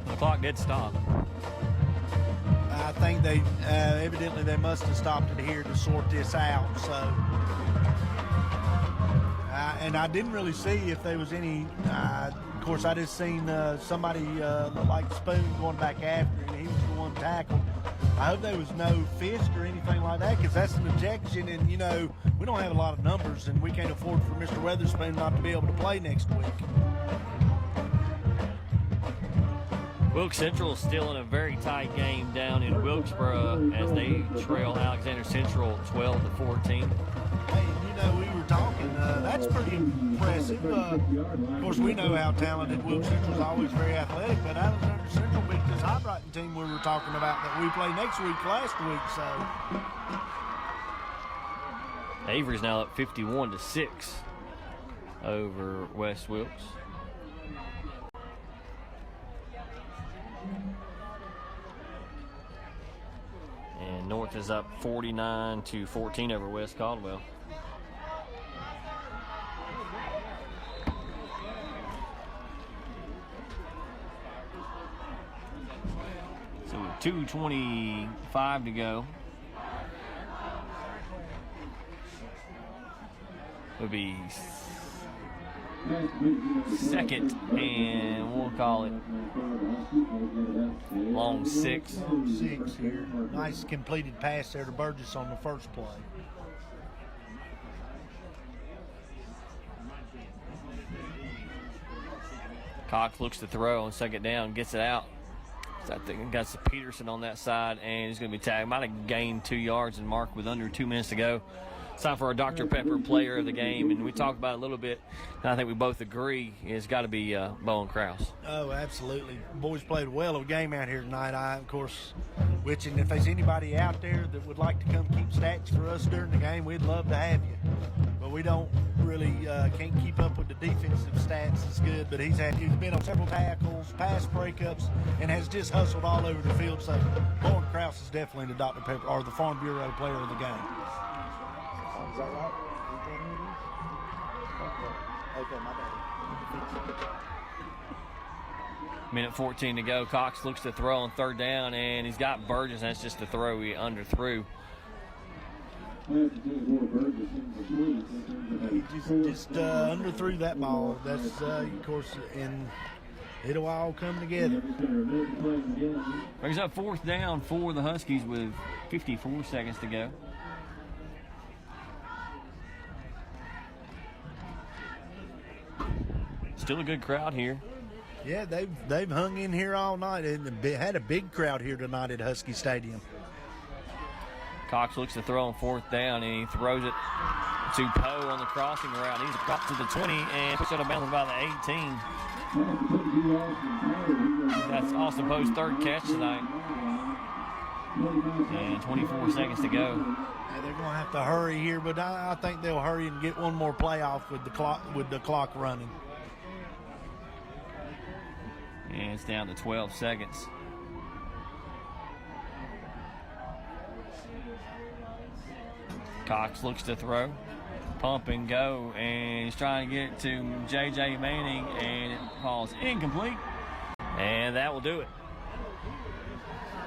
The clock did stop. I think they evidently they must have stopped it here to sort this out. So, and I didn't really see if there was any. Of course, I just seen somebody like Spoon going back after, and he was the one tackled. I hope there was no fist or anything like that, because that's an ejection, and you know we don't have a lot of numbers, and we can't afford for Mr. Weatherspoon not to be able to play next week. Wilkes Central is still in a very tight game down in Wilkesboro as they trail Alexander Central 12-14. Hey, you know, we were talking, that's pretty impressive. Of course, we know how talented Wilkes Central is, always very athletic, but Alexander Central beat this High-Brighton team we were talking about that we play next week last week, so. Avery's now up 51-6 over West Wilkes. And North is up 49-14 over West Caldwell. 2:25 to go. It'll be second, and we'll call it long 6. 6 here. Nice completed pass there to Burgess on the first play. Cox looks to throw on second down, gets it out. So I think got Peterson on that side, and he's going to be tagged. Might have gained 2 yards and marked with under 2 minutes to go. It's time for our Dr. Pepper player of the game, and we talked about it a little bit, and I think we both agree it's got to be Bowen Krause. Oh, absolutely. Boys played well of a game out here tonight. Of course, and if there's anybody out there that would like to come keep stats for us during the game, we'd love to have you. But we don't really can't keep up with the defensive stats as good. But he's been on several tackles, pass breakups, and has just hustled all over the field. So Bowen Krause is definitely the Dr. Pepper or the Farm Bureau player of the game. Is that right? Okay, my bad. Minute 14 to go. Cox looks to throw on third down, and he's got Burgess. That's just a throw he underthrew. He just underthrew that ball. That's, of course, and it'll all come together. Brings up fourth down for the Huskies with 54 seconds to go. Still a good crowd here. Yeah, they've hung in here all night and had a big crowd here tonight at Husky Stadium. Cox looks to throw on fourth down, and he throws it to Poe on the crossing route. He's across to the 20 and puts it out of bounds by the 18. That's Austin Poe's third catch tonight. And 24 seconds to go. Yeah, they're going to have to hurry here, but I think they'll hurry and get one more play off with the clock running. And it's down to 12 seconds. Cox looks to throw. Pump and go. And he's trying to get it to J.J. Manning. And it falls incomplete. And that will do it.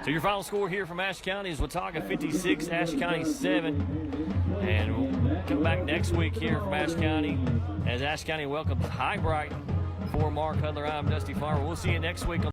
So your final score here from Ashe County is Watauga 56, Ashe County 7. And we'll come back next week here from Ashe County as Ashe County welcomes High Brighton. For Mark Hudler, I'm Dusty Farmer. We'll see you next week on